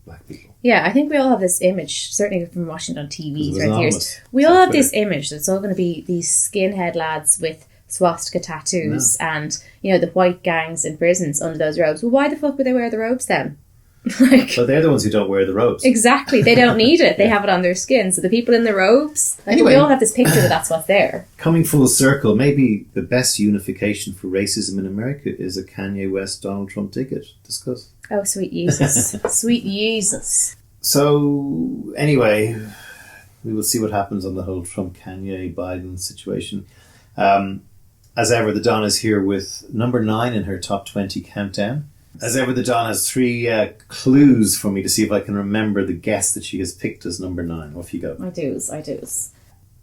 black people. Yeah, I think we all have this image, certainly from watching it on TV throughout the years. We all have this image that's all going to be these skinhead lads with swastika tattoos and, you know, the white gangs in prisons under those robes. Well, why the fuck would they wear the robes then? Well, they're the ones who don't wear the robes. Exactly. They don't need it. They have it on their skin. So the people in the robes, anyway, we all have this picture that that's what's there. Coming full circle, maybe the best unification for racism in America is a Kanye West Donald Trump ticket. Discuss. Oh, sweet Jesus. Sweet Jesus. So, anyway, we will see what happens on the whole Trump, Kanye, Biden situation. As ever, the Don is here with number 9 in her top 20 countdown. As ever, the Don has 3 clues for me to see if I can remember the guest that she has picked as number 9. Off you go. I do.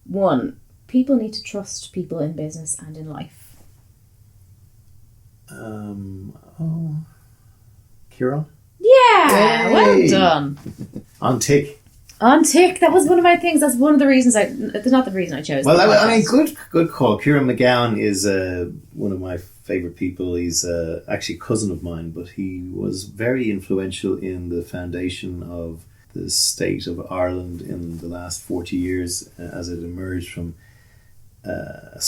1, people need to trust people in business and in life. Kieran? Yeah! Hey! Well done. On tick. On tick. That was one of my things. That's one of the reasons that's not the reason I chose. Well, I mean, good call. Kieran McGowan is one of my favourite people. He's actually a cousin of mine, but he was very influential in the foundation of the state of Ireland in the last 40 years as it emerged from a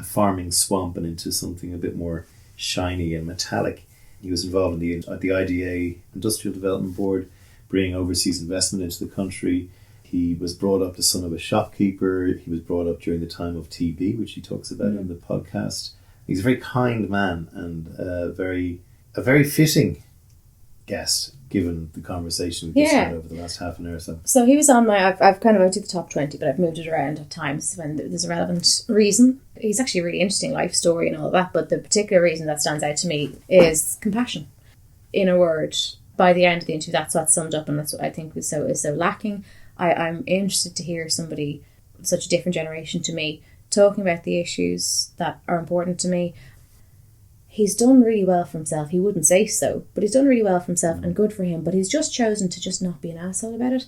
farming swamp, and into something a bit more shiny and metallic. He was involved in the IDA, Industrial Development Board, bringing overseas investment into the country. He was brought up the son of a shopkeeper. He was brought up during the time of TB, which he talks about in the podcast. He's a very kind man and a very fitting guest, given the conversation we've just had over the last half an hour or so. So he was on my... I've kind of out to the top 20, but I've moved it around at times when there's a relevant reason. He's actually a really interesting life story and all that, but the particular reason that stands out to me is compassion. In a word, by the end of the interview, that's what's summed up, and that's what I think is so lacking. I'm interested to hear somebody, such a different generation to me, talking about the issues that are important to me. He's done really well for himself. He wouldn't say so, but he's done really well for himself, and good for him. But he's just chosen to just not be an asshole about it.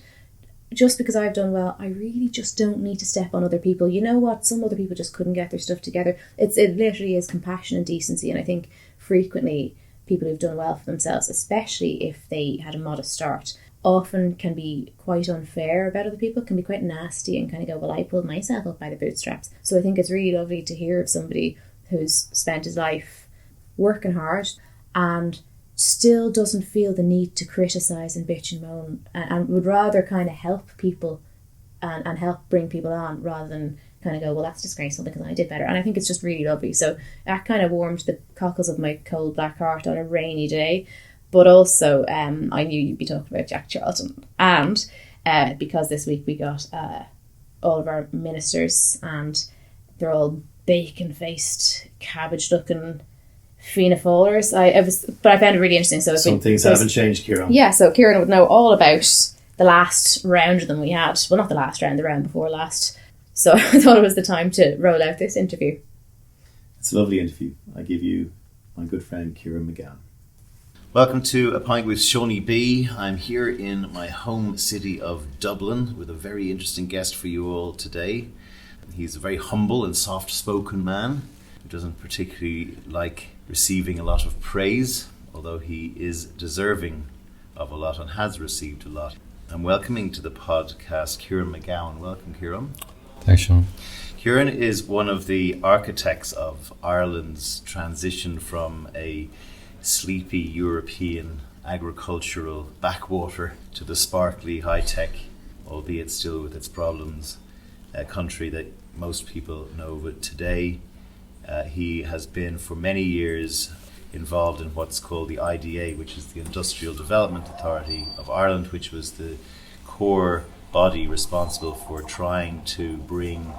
Just because I've done well, I really just don't need to step on other people. You know what? Some other people just couldn't get their stuff together. It literally is compassion and decency, and I think frequently people who've done well for themselves, especially if they had a modest start, often can be quite unfair about other people, can be quite nasty and kind of go, well, I pulled myself up by the bootstraps. So I think it's really lovely to hear of somebody who's spent his life working hard and still doesn't feel the need to criticise and bitch and moan, and would rather kind of help people and help bring people on rather than kind of go, well, that's disgraceful because I did better. And I think it's just really lovely. So that kind of warmed the cockles of my cold black heart on a rainy day. But also, I knew you'd be talking about Jack Charlton. And because this week we got all of our ministers, and they're all bacon-faced, cabbage-looking Fianna Fáilers. But I found it really interesting. So some things haven't changed, Kieran. Yeah, so Kieran would know all about the last round of them we had. Well, not the last round, the round before last. So I thought it was the time to roll out this interview. It's a lovely interview. I give you my good friend Kieran McGowan. Welcome to A Pint with Seaniebee. I'm here in my home city of Dublin with a very interesting guest for you all today. He's a very humble and soft-spoken man who doesn't particularly like receiving a lot of praise, although he is deserving of a lot and has received a lot. I'm welcoming to the podcast Kieran McGowan. Welcome, Kieran. Thanks, Sean. Kieran is one of the architects of Ireland's transition from a sleepy European agricultural backwater to the sparkly high-tech, albeit still with its problems, country that most people know of it today. He has been for many years involved in what's called the IDA, which is the Industrial Development Authority of Ireland, which was the core body responsible for trying to bring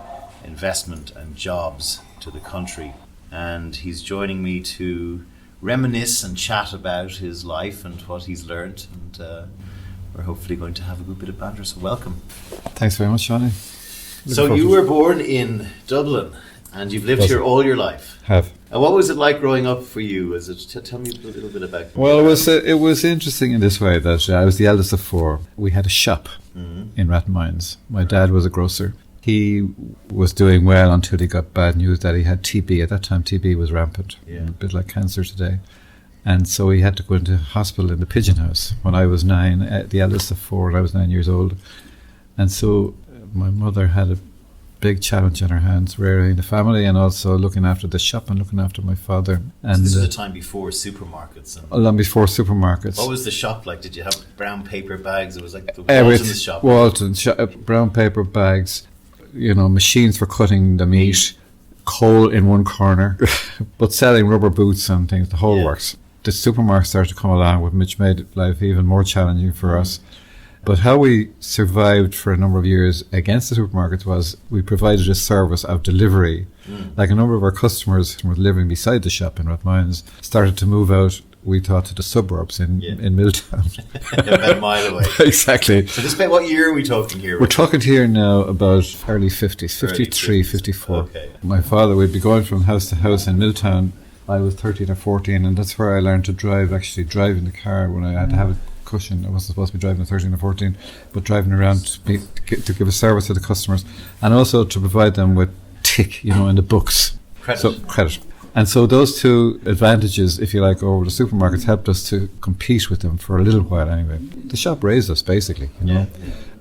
investment and jobs to the country. And he's joining me to reminisce and chat about his life and what he's learned, and we're hopefully going to have a good bit of banter, so welcome. Thanks very much, Johnny. So you were born in Dublin and you've lived here all your life. Have. And what was it like growing up for you? Tell me a little bit about Well, it was interesting in this way that I was the eldest of four. We had a shop in Rathmines. My dad was a grocer. He was doing well until he got bad news that he had TB. At that time, TB was rampant, a bit like cancer today. And so he had to go into hospital in the Pigeon House when I was 9, the eldest of four, and I was 9 years old. And so my mother had a big challenge in her hands, rearing the family and also looking after the shop and looking after my father. And so this was the time before supermarkets. Long before supermarkets. What was the shop like? Did you have brown paper bags? It was like the Walton's shop. Walton's brown paper bags. Machines for cutting the meat, coal in one corner, but selling rubber boots and things, the whole works. The supermarket started to come along, which made life even more challenging for us. But how we survived for a number of years against the supermarkets was we provided a service of delivery. Like a number of our customers who were living beside the shop in Rathmines started to move out, we thought, to the suburbs in Milltown. About a mile away. Exactly. So what year are we talking here? We're talking here now about early 50s, 53, 54. Okay. My father would be going from house to house in Milltown. I was 13 or 14, and that's where I learned to drive, actually driving the car when I had to have a cushion. I wasn't supposed to be driving at 13 or 14, but driving around to give a service to the customers and also to provide them with tick, in the books. Credit. And so those two advantages, if you like, over the supermarkets helped us to compete with them for a little while anyway. The shop raised us, basically,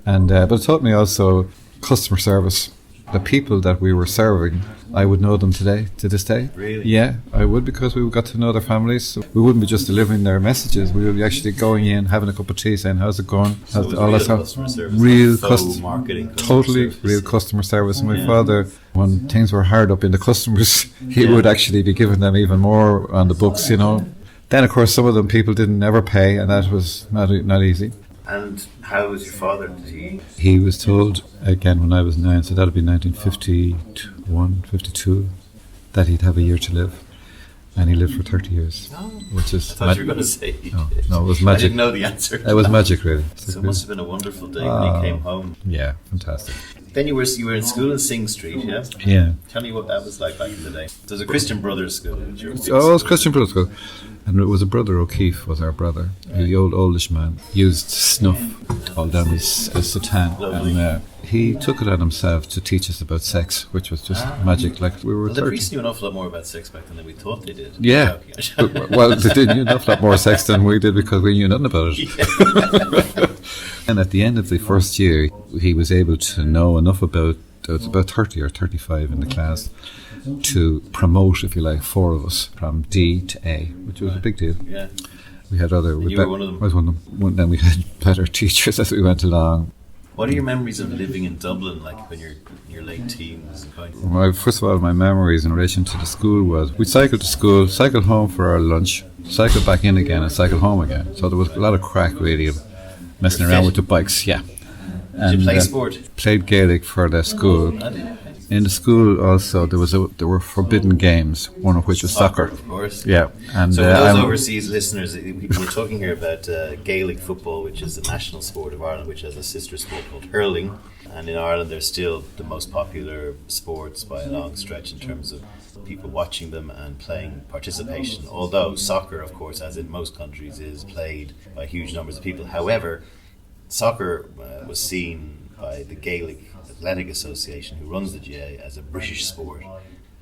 And but it taught me also customer service. The people that we were serving, I would know them to this day. Really? Yeah, I would, because we got to know their families. So we wouldn't be just delivering their messages. We would be actually going in, having a cup of tea, saying, how's it going? So it was real customer service. Real marketing. Totally service. real customer service. And my father, when things were hard up in the customers, he would actually be giving them even more on the books, Then, of course, some of them people didn't ever pay, and that was not easy. And how was your father? He was told, again, when I was 9, so that would be 1951, 52, that he'd have a year to live. And he lived for 30 years, which is... I thought you were going to say... No, it was magic. I didn't know the answer. It was magic, really. So it must have been a wonderful day when he came home. Yeah, fantastic. Then you were in school in Sing Street, yeah? Yeah. Tell me what that was like back in the day. There's a Christian Brothers school. It was Christian Brothers school. And it was a brother, O'Keefe was our brother. The oldish man used snuff all down his satan. And he took it on himself to teach us about sex, which was just magic. Like we were. Well, the priests knew an awful lot more about sex back then than we thought they did. Yeah. Well, they did knew an awful lot more sex than we did because we knew nothing about it. Yeah. And at the end of the first year, he was able to know enough about. There was about 30 or 35 in the class to promote, if you like, 4 of us from D to A, which was a big deal. Yeah. We had other. And you were one of them. I was one of them. Then we had better teachers as we went along. What are your memories of living in Dublin, like when you're in your late teens? And well, first of all, my memories in relation to the school was we'd cycle to school, cycle home for our lunch, cycle back in again, and cycle home again. So there was a lot of crack, really, of messing around with the bikes. Yeah. Did you play sport? Played Gaelic for the school. In the school also there were forbidden games, one of which was soccer. Of course. Yeah. And so for those overseas listeners, we're talking here about Gaelic football, which is the national sport of Ireland, which has a sister sport called hurling. And in Ireland they're still the most popular sports by a long stretch in terms of people watching them and playing participation. Although soccer, of course, as in most countries, is played by huge numbers of people. However, soccer was seen by the Gaelic Athletic Association, who runs the GA, as a British sport,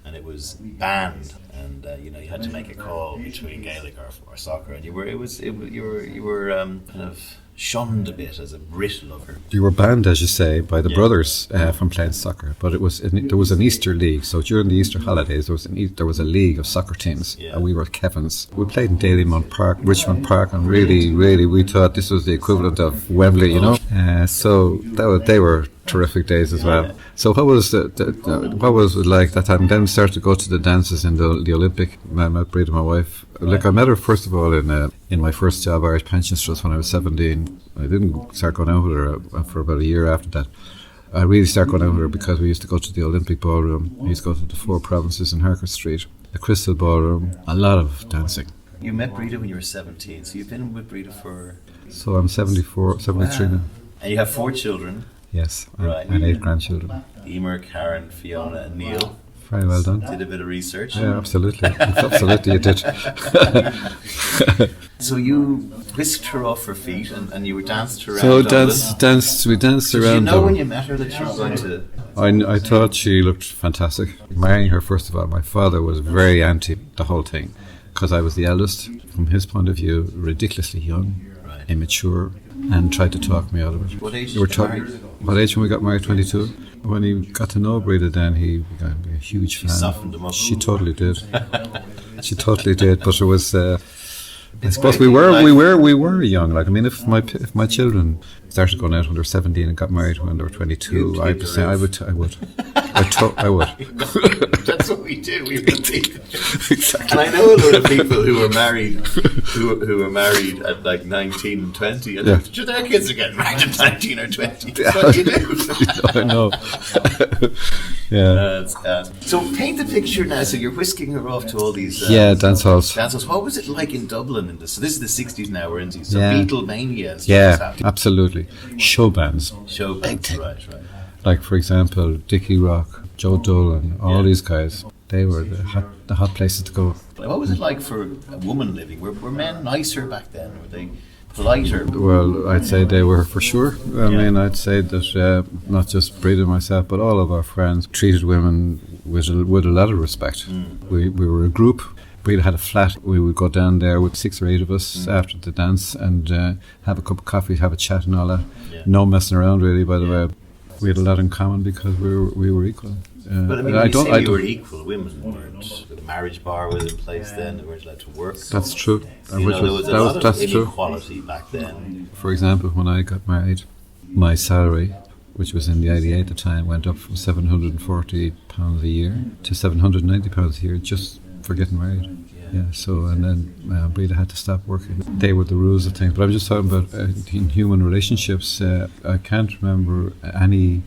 and it was banned. And you had to make a call between Gaelic or soccer, and you were kind of shunned a bit as a Brit lover. You were banned, as you say, by the brothers from playing soccer, but there was an Easter league. So during the Easter holidays, there was a league of soccer teams, and we were Kevin's. We played in Dalymount Park, Richmond Park, and really, we thought this was the equivalent of Wembley, so they were terrific days as well. So what was what was it like that time? Then we started to go to the dances in the Olympic. I met Breda, my wife. Like I met her first of all in my first job, Irish Pensions Trust, when I was 17. I didn't start going out with her for about a year after that. I really started going out with her because we used to go to the Olympic Ballroom. We used to go to the 4 provinces in Harcourt Street, the Crystal Ballroom, a lot of dancing. You met Breda when you were 17, so you've been with Breda for... So I'm 73 now. And you have 4 children. Yes, right. And 8 grandchildren. Emer, Karen, Fiona and Neil. Very well done. Did a bit of research. Yeah, absolutely. Absolutely you did. So you whisked her off her feet and you were danced around So Dublin. we danced Did around you know Dublin. when you met her that she was going to... I thought she looked fantastic. Marrying her, first of all, my father was very anti the whole thing because I was the eldest. From his point of view, ridiculously young, immature, and tried to talk me out of it. What age did you get married? What age when we got married? 22. When he got to know Breda, then he became a huge fan. She softened him up. She totally did. She totally did. But it was. I suppose we were young. Like I mean, if my children started going out when they were 17 and got married when they were 22, I would. I would. That's what we do. We repeat. Exactly. And I know a lot of people who were married, who were married at like 19 and 20, and their kids are getting married at 19 or 20. That's what you do. I know. Yeah. So paint the picture now. So you're whisking her off to all these dance halls. Dance halls. What was it like in Dublin? So this is the 60s now we're into. So Beatlemania. And stuff was happening. Absolutely. Show bands. Right. Like for example, Dickie Rock, Joe Dolan, all these guys. They were the hot places to go. What was it like for a woman living? Were men nicer back then? Were they politer? Well, I'd say they were for sure. I mean, I'd say that not just Breda and myself, but all of our friends treated women with a lot of respect. We were a group. Breda had a flat. We would go down there with 6 or 8 of us after the dance and have a cup of coffee, have a chat and all that. No messing around really, by the way. We had a lot in common because we were equal. But I mean, when you say you were equal, women weren't. The marriage bar was in place then. They weren't allowed to work. That's true. There was a lot of inequality back then. For example, when I got married, my salary, which was in the IDA at the time, went up from £740 a year to £790 a year just for getting married. So and then Breda had to stop working. They were the rules of things. But I'm just talking about in human relationships. I can't remember any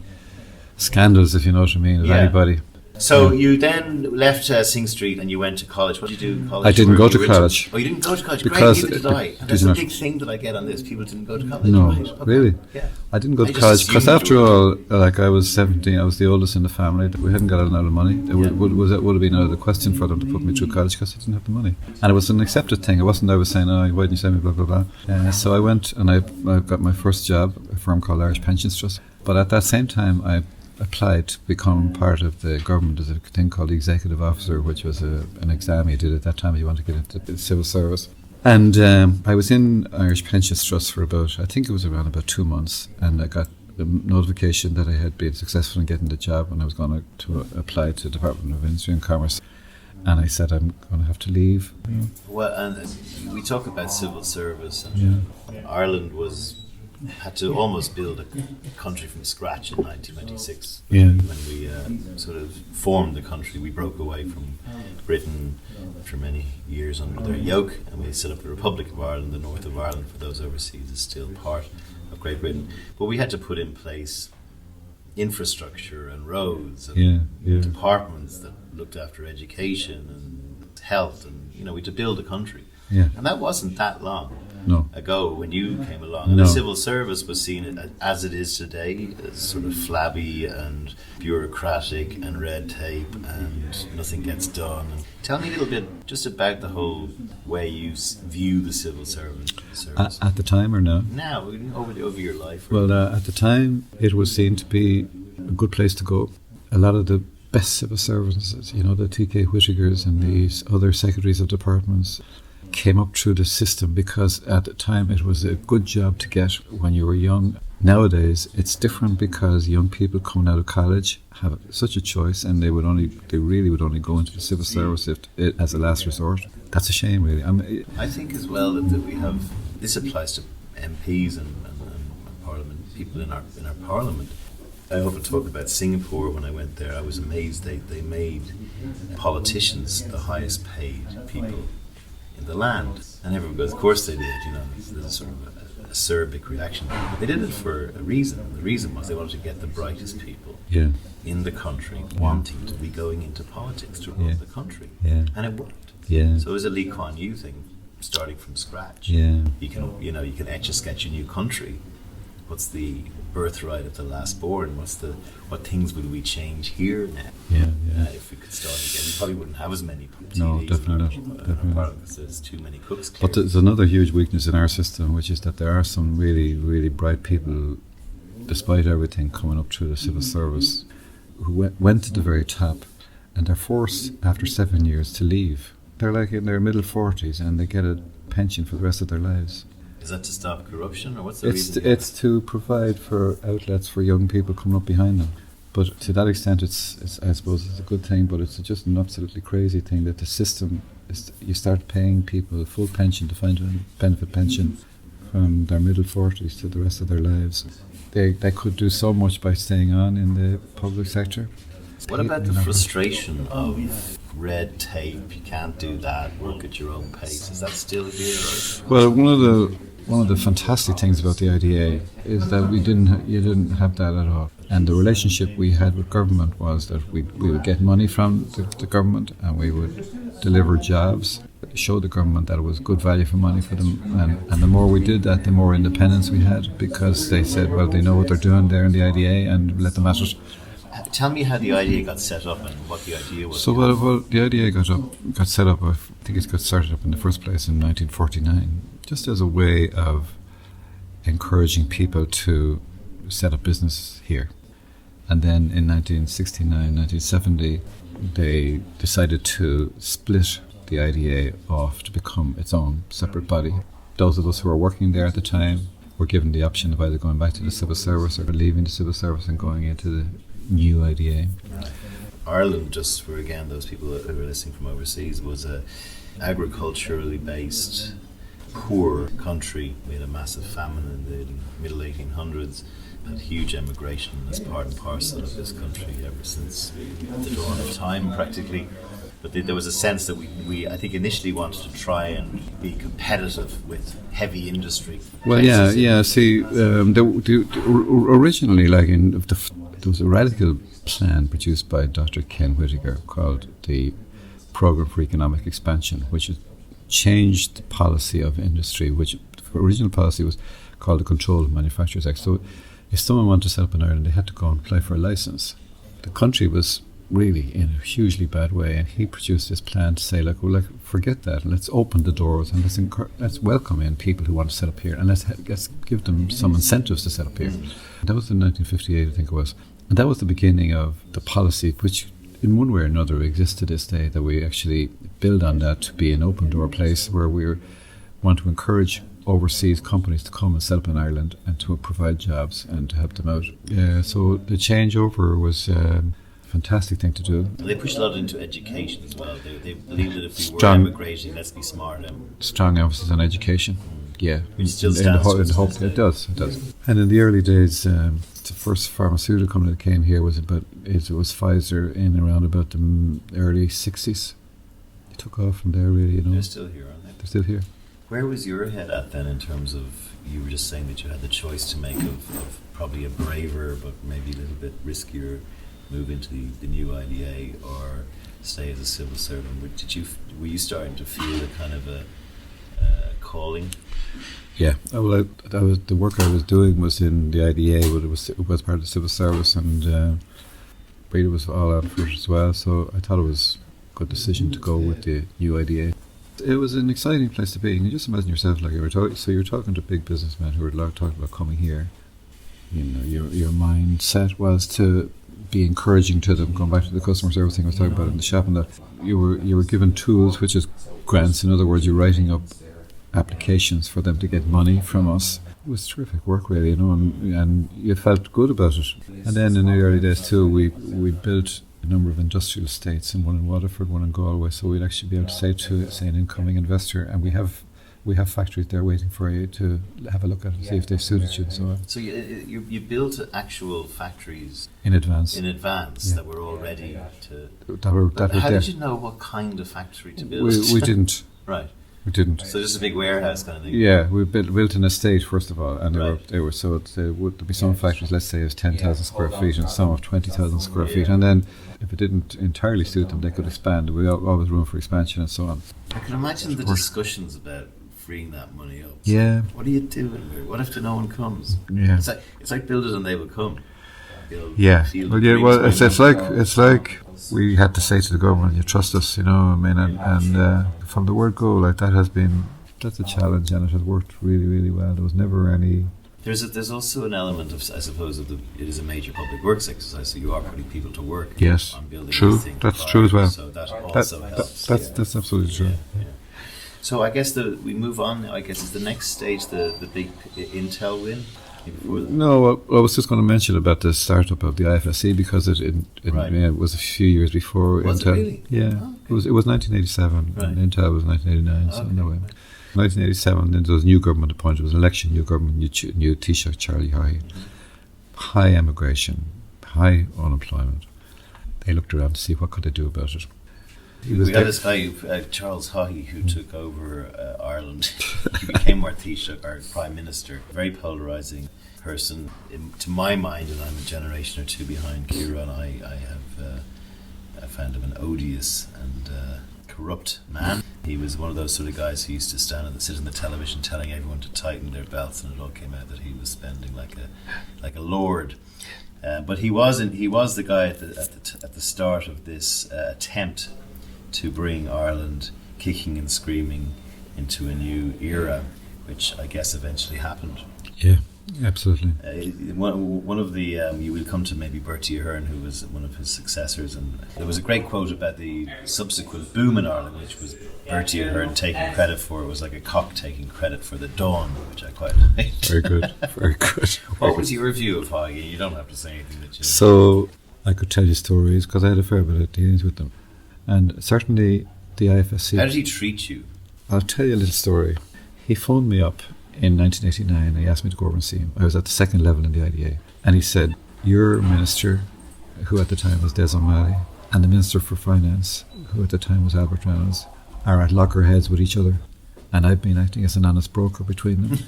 scandals, if you know what I mean, with anybody. So you then left Sing Street and you went to college. What did you do in college? I didn't go to college. Oh, you didn't go to college? Because Great, neither did I. And that's a big thing that I get on this. People didn't go to college. No, right? Okay. really? Yeah. I didn't go to college because after all, like I was 17, I was the oldest in the family. We hadn't got a lot of money. It would have been out of the question for them to put me through college because I didn't have the money. And it was an accepted thing. It wasn't I was saying, why didn't you send me, blah, blah, blah. So I went and I got my first job, a firm called Irish Pensions Trust. But at that same time, I applied to become part of the government as a thing called the executive officer, which was an exam you did at that time if you wanted to get into the civil service. And I was in Irish Pensions Trust for I think it was around about 2 months, and I got the notification that I had been successful in getting the job, and I was going to apply to the Department of Industry and Commerce. And I said, I'm going to have to leave. Well, and we talk about civil service, and Ireland had to almost build a country from scratch in 1996. When we sort of formed the country, we broke away from Britain after many years under their yoke, and we set up the Republic of Ireland. The north of Ireland, for those overseas, is still part of Great Britain. But we had to put in place infrastructure and roads and departments that looked after education and health, and we had to build a country. And that wasn't that long ago when you came along. And the civil service was seen as it is today, as sort of flabby and bureaucratic and red tape, and nothing gets done. And tell me a little bit just about the whole way you view the civil service. At the time or now? Now, over your life. Well, at the time, it was seen to be a good place to go. A lot of the best civil services, the T.K. Whittakers and these other secretaries of departments, came up through the system because at the time it was a good job to get when you were young. Nowadays it's different because young people coming out of college have such a choice, and they really would only go into the civil service as a last resort. That's a shame, really. I think as well that we have, this applies to MPs and Parliament, people in our Parliament. I often talk about Singapore. When I went there, I was amazed they made politicians the highest paid people in the land, and everyone goes, of course they did. There's a sort of a acerbic reaction, but they did it for a reason. The reason was they wanted to get the brightest people in the country wanting to be going into politics to run the country, and it worked. So it was a Lee Kuan Yew thing, starting from scratch. You can etch a sketch a new country. What's the birthright of the last born? What things would we change here now? If we could start again, we probably wouldn't have as many TVs. No, definitely not. Because there's too many cooks. But there's another huge weakness in our system, which is that there are some really, really bright people, despite everything, coming up through the civil service, who went to the very top, and they're forced after 7 years to leave. They're like in their middle 40s, and they get a pension for the rest of their lives. Is that to stop corruption, or what's the reason? It's to provide for outlets for young people coming up behind them. But to that extent, it's I suppose it's a good thing, but it's just an absolutely crazy thing that the system is. You start paying people a full pension, defined benefit pension, from their middle 40s to the rest of their lives. They could do so much by staying on in the public sector. What about the frustration of red tape? You can't do that. Work at your own pace. Is that still here? Well, one of the fantastic things about the IDA is that you didn't have that at all. And the relationship we had with government was that we would get money from the government, and we would deliver jobs, show the government that it was good value for money for them. And the more we did that, the more independence we had, because they said, well, they know what they're doing there in the IDA, and let them at it. Tell me how the IDA got set up and what the idea was. So, well, the IDA got set up, I think it got started up in the first place in 1949, just as a way of encouraging people to set up business here. And then in 1969, 1970, they decided to split the IDA off to become its own separate body. Those of us who were working there at the time were given the option of either going back to the civil service or leaving the civil service and going into the new IDA. Ireland, just for again those people who are listening from overseas, was a agriculturally based poor country. We had a massive famine in the middle 1800s, had huge emigration as part and parcel of this country ever since the dawn of time practically. But there was a sense that we I think initially wanted to try and be competitive with heavy industry. Well, See, originally, there was a radical plan produced by Dr. Ken Whittaker called the Program for Economic Expansion, which changed the policy of industry, which the original policy was called the Control of Manufacturers Act. So if someone wanted to set up in Ireland, they had to go and apply for a license. The country was really in a hugely bad way, and he produced this plan to say, forget that, let's open the doors and let's welcome in people who want to set up here, and let's give them some incentives to set up here. That was in 1958, I think it was, and that was the beginning of the policy, which in one way or another exists to this day, that we actually build on that to be an open door place where we want to encourage overseas companies to come and set up in Ireland and to provide jobs and to help them out. So the changeover was a fantastic thing to do. They pushed a lot into education as well. They believed that if we were emigrating, let's be smart. Strong emphasis on education. Yeah, which still stands. It does. And in the early days, the first pharmaceutical company that came here was Pfizer in around about the early 60s. It took off from there, really. They're still here, aren't they? They're still here. Where was your head at then in terms of, you were just saying that you had the choice to make of probably a braver but maybe a little bit riskier move into the new IDA or stay as a civil servant. Were you starting to feel a kind of a calling? Yeah, well, the work I was doing was in the IDA, but it was part of the civil service, and Breda was all out for it as well. So I thought it was a good decision to go with the new IDA. It was an exciting place to be. And you just imagine yourself like you were talking. So you're talking to big businessmen who were talking about coming here. You know, your mindset was to be encouraging to them, going back to the customer service thing I was talking about in the shop, and that you were given tools, which is grants. In other words, you're writing up applications for them to get money from us. It was terrific work, really, you know, and you felt good about it. And then in the early days too, we built a number of industrial estates, and one in Waterford, one in Galway, so we'd actually be able to say to an incoming investor, and we have factories there waiting for you to have a look at and see if they've suited you and so on. So you built actual factories in advance yeah. That were all ready to. How did you know what kind of factory to build? We didn't. Right. We didn't. So just a big warehouse kind of thing. Yeah, we built an estate first of all, and right. there would be some factories, let's say, of 10,000 square feet, and some of 20,000 square feet, and then if it didn't entirely suit them, they could expand. We always room for expansion and so on. I can imagine the discussions about freeing that money up. Yeah. What are you doing? What if no one comes? Yeah. It's like build it and they will come. Yeah. Well, it's like we had to say to the government, "You trust us," you know. I mean, and from the word go, like that's a challenge, and it has worked really, really well. There was never any. There's also an element of, I suppose, it is a major public works exercise, so you are putting people to work. Yes. On building true. These things. That's true as well. So that also helps. That's absolutely true. Yeah. So I guess we move on now. I guess is the next stage the big Intel win. No, I was just going to mention about the startup of the IFSC because it was a few years before was Intel. It really? Yeah, oh, okay. It was 1987, right. and Intel was 1989. So no way. 1987, then there was new government appointed. It was an election, new government, new Taoiseach Charlie Haughey. High emigration, high unemployment. They looked around to see what could they do about it. We had this guy, Charles Haughey, who took over Ireland. He became our Taoiseach, our Prime Minister. A very polarising person. To my mind, and I'm a generation or two behind Kieran, I found him an odious and corrupt man. He was one of those sort of guys who used to sit on the television telling everyone to tighten their belts, and it all came out that he was spending like a lord. But he was the guy at the start of this attempt to bring Ireland kicking and screaming into a new era, which I guess eventually happened. Yeah, absolutely. One of the you will come to maybe Bertie Ahern, who was one of his successors, and there was a great quote about the subsequent boom in Ireland, which was Bertie Ahern taking credit for. It was like a cock taking credit for the dawn, which I quite liked. Very good, very good. What was your view of Haughey? You don't have to say anything that you. So I could tell you stories because I had a fair bit of dealings with them. And certainly the IFSC... How did he treat you? I'll tell you a little story. He phoned me up in 1989 and he asked me to go over and see him. I was at the second level in the IDA. And he said, your minister, who at the time was Des O'Malley, and the Minister for Finance, who at the time was Albert Reynolds, are at loggerheads with each other. And I've been acting as an honest broker between them.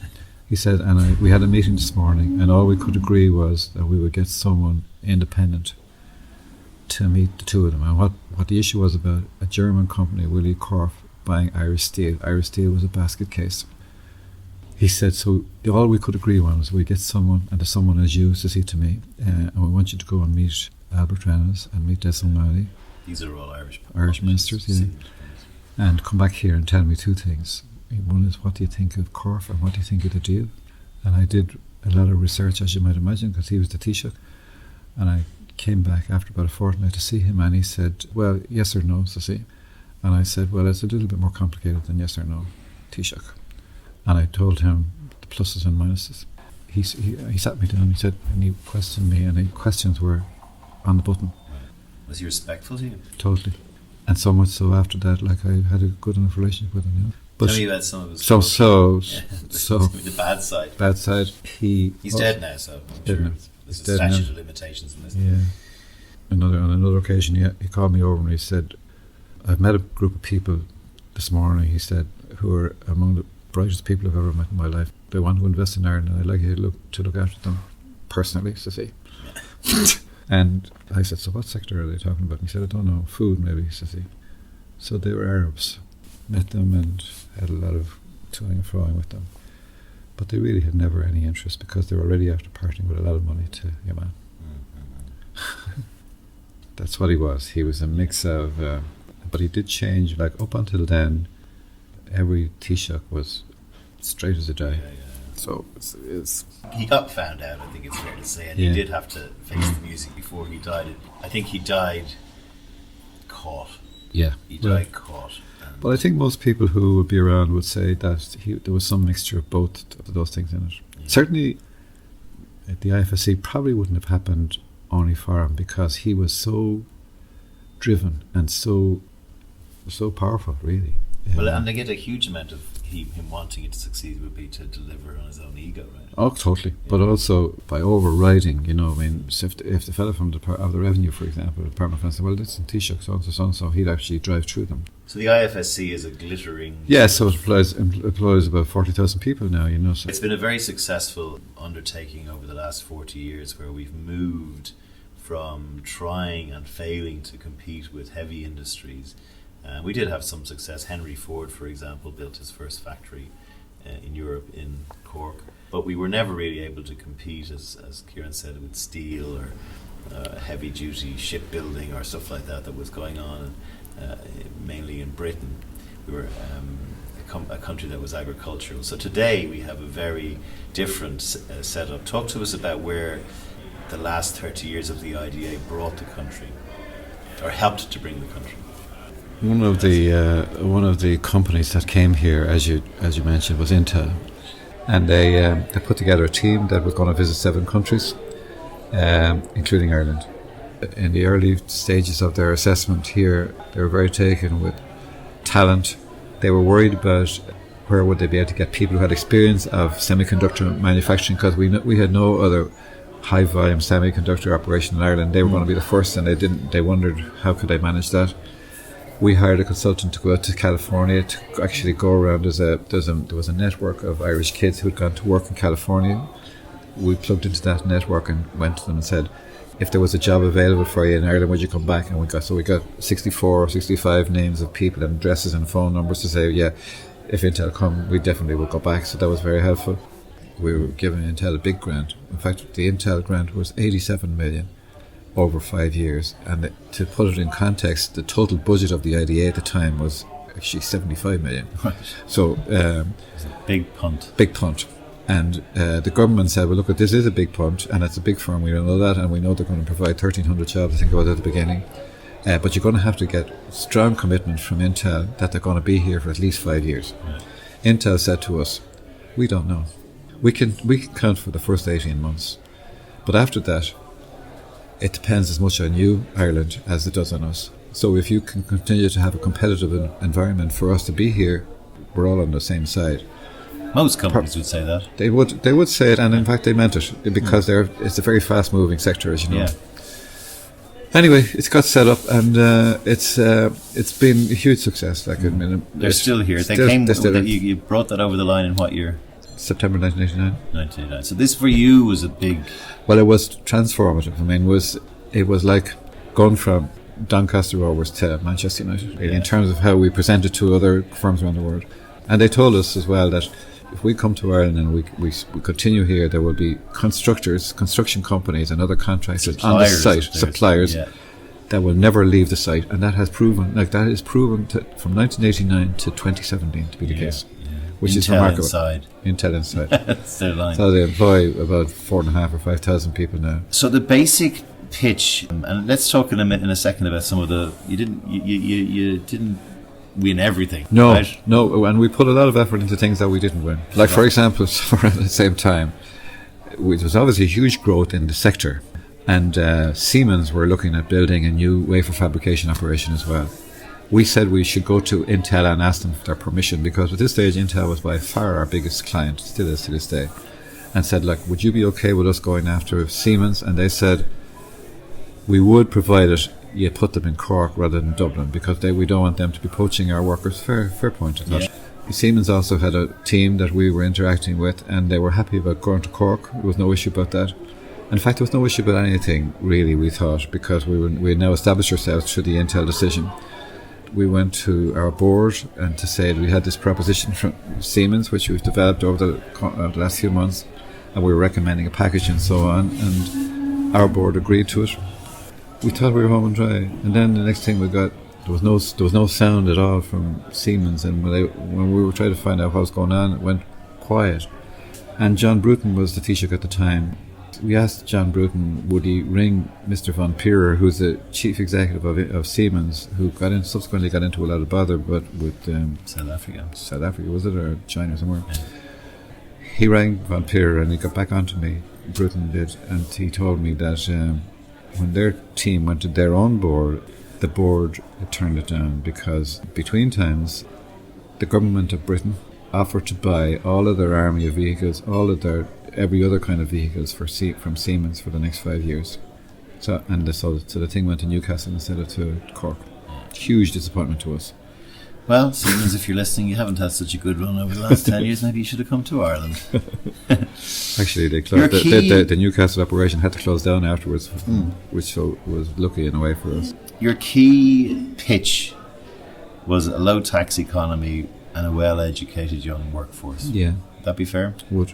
He said, and we had a meeting this morning, and all we could agree was that we would get someone independent to meet the two of them. And what the issue was about a German company, Willie Korf, buying Irish Steel. Irish Steel was a basket case. He said, so all we could agree on was we get someone, and there's someone as you to see to me, and we want you to go and meet Albert Reynolds and meet Des O'Malley. These are all Irish ministers, yeah. And come back here and tell me two things. One is, what do you think of Corf and what do you think of the deal? And I did a lot of research, as you might imagine, because he was the Taoiseach. And I came back after about a fortnight to see him, and he said, well, yes or no, so see. And I said, well, it's a little bit more complicated than yes or no, Taoiseach. And I told him the pluses and minuses. He sat me down, he said, and he questioned me, and the questions were on the button. Was he respectful to you? Totally. And so much so after that, like, I had a good enough relationship with him. You know? But tell me about some of his so the bad side. Bad side. He's dead now, so I'm sure there's a statute of limitations in this. Yeah. On another occasion, he called me over and he said, I've met a group of people this morning, he said, who are among the brightest people I've ever met in my life. They want to invest in Ireland, and I'd like you to look after them personally, so see. And I said, so what sector are they talking about? And he said, I don't know, food maybe, so see. So they were Arabs. Met them and had a lot of toing and froing with them. But they really had never any interest because they were already after parting with a lot of money to Yaman. Mm-hmm. That's what he was. He was a mix of... but he did change, like up until then, every Taoiseach was straight as a die. Yeah. So it's he got found out, I think it's fair to say, and he did have to face the music before he died. I think he died caught. Yeah. He died caught. But I think most people who would be around would say that there was some mixture of both of those things in it. Yeah. Certainly, the IFSC probably wouldn't have happened only for him because he was so driven and so powerful, really. Well, and they get a huge amount of him wanting it to succeed would be to deliver on his own ego, right? Oh, totally. Yeah. But also by overriding, you know, I mean, if the fellow from the revenue, for example, the Department of Finance said, well, this is Taoiseach, so he'd actually drive through them. So the IFSC is a glittering... Yeah, so it employs about 40,000 people now, you know. So it's been a very successful undertaking over the last 40 years where we've moved from trying and failing to compete with heavy industries. We did have some success. Henry Ford, for example, built his first factory in Europe, in Cork. But we were never really able to compete, as Kieran said, with steel or heavy-duty shipbuilding or stuff like that was going on, mainly in Britain. We were a country that was agricultural. So today we have a very different setup. Talk to us about where the last 30 years of the IDA brought the country, or helped to bring the country. One of the companies that came here, as you mentioned, was Intel, and they put together a team that was going to visit 7 countries, including Ireland. In the early stages of their assessment here, they were very taken with talent. They were worried about where would they be able to get people who had experience of semiconductor manufacturing, because we had no other high volume semiconductor operation in Ireland. They were going to be the first, and they wondered how could they manage that. We hired a consultant to go out to California to actually go around. There was a network of Irish kids who had gone to work in California. We plugged into that network and went to them and said, if there was a job available for you in Ireland, would you come back? And we got 64 or 65 names of people and addresses and phone numbers to say, yeah, if Intel come, we definitely will go back. So that was very helpful. We were giving Intel a big grant. In fact, the Intel grant was 87 million over 5 years. And to put it in context, the total budget of the IDA at the time was actually 75 million. Right. So it's a big punt. Big punt. And the government said, well, look, this is a big punt, and it's a big firm, we know that, and we know they're going to provide 1,300 jobs, I think it was at the beginning. But you're going to have to get strong commitment from Intel that they're going to be here for at least 5 years. Right. Intel said to us, we don't know. We can count for the first 18 months. But after that, it depends as much on you, Ireland, as it does on us. So if you can continue to have a competitive environment for us to be here, we're all on the same side. Most companies would say that. They would say it, and in fact they meant it, because it's a very fast moving sector, as you know. Yeah. Anyway, it's got set up, and it's been a huge success. Like, I mean, they're still here. You brought that over the line in what year? September 1989. 1989. So this for you was a big... Well, it was transformative. I mean, it was like going from Doncaster Rovers to Manchester United, really, in terms of how we presented to other firms around the world. And they told us as well that if we come to Ireland and we continue here, there will be construction companies and other contractors on the site, suppliers, that will never leave the site, and that is proven from 1989 to 2017 to be the case, which Intel is remarkable. Intel inside. So they employ about 4,500 or 5,000 people now. So the basic pitch, and let's talk in a second about some of the. You didn't win everything. No, right? no, and we put a lot of effort into things that we didn't win. Like for example, around the same time, there was obviously huge growth in the sector, and Siemens were looking at building a new wafer fabrication operation as well. We said we should go to Intel and ask them for their permission, because at this stage Intel was by far our biggest client, still is to this day, and said, like, would you be okay with us going after Siemens? And they said, we would, provided you put them in Cork rather than Dublin, because we don't want them to be poaching our workers. Fair point, I thought. Yeah. Siemens also had a team that we were interacting with, and they were happy about going to Cork. There was no issue about that. In fact, there was no issue about anything, really, we thought, because we had now established ourselves through the Intel decision. We went to our board and to say that we had this proposition from Siemens, which we've developed over the last few months, and we were recommending a package and so on, and our board agreed to it. We thought we were home and dry, and then the next thing we got, there was no sound at all from Siemens, and when we were trying to find out what was going on, it went quiet. And John Bruton was the Taoiseach at the time. We asked John Bruton, would he ring Mr. Von Pierer, who's the chief executive of Siemens, who subsequently got into a lot of bother, but with South Africa, was it, or China somewhere? Yeah. He rang Von Pierer and he got back onto me. Bruton did, and he told me that when their team went to their own board, the board had turned it down because between times the government of Britain offered to buy all of their army of vehicles, all of their every other kind of vehicles from Siemens for the next 5 years. So the thing went to Newcastle instead of to Cork. Huge disappointment to us. Well, Siemens, if you're listening, you haven't had such a good run over the last 10 years. Maybe you should have come to Ireland. Actually, they closed. The Newcastle operation had to close down afterwards, which was lucky in a way for us. Your key pitch was a low-tax economy and a well-educated young workforce. Yeah. Would that be fair? Would.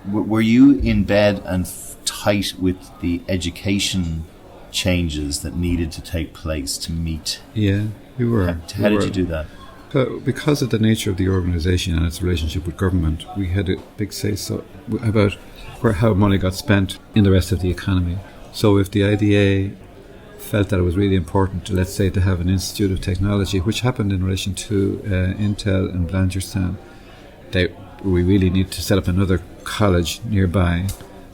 Were you in bed and tight with the education changes that needed to take place to meet? Yeah, we were. How did you do that? Because of the nature of the organisation and its relationship with government, we had a big say-so about how money got spent in the rest of the economy. So if the IDA felt that it was really important to, let's say, to have an Institute of Technology, which happened in relation to Intel and Blanchardstown, we really need to set up another college nearby,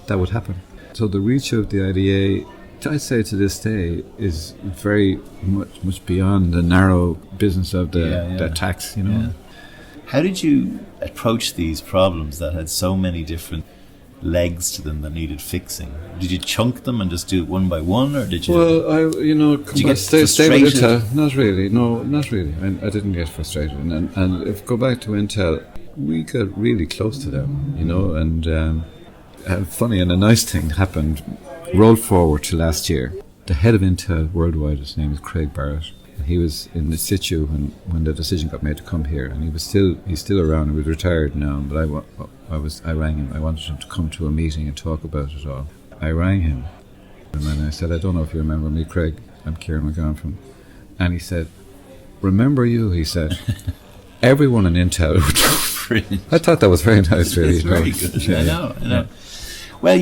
that would happen. So the reach of the IDA, I'd say to this day, is very much beyond the narrow business of the tax, you know. Yeah. How did you approach these problems that had so many different legs to them that needed fixing? Did you chunk them and just do it one by one, or did you? Well, did you get stay frustrated? with Intel. Not really. No, not really. I didn't get frustrated. And if go back to Intel, we got really close to them, you know. And funny and a nice thing happened. Rolled forward to last year. The head of Intel worldwide, his name is Craig Barrett. He was in the situ when the decision got made to come here, and he's still around. He was retired now, but I rang him. I wanted him to come to a meeting and talk about it all. I rang him, and I said, I don't know if you remember me, Craig. I'm Kieran McGowan and he said, remember you? He said, everyone in Intel would know. I thought that was very nice, really. It's very good. Yeah, I know. Yeah. Well,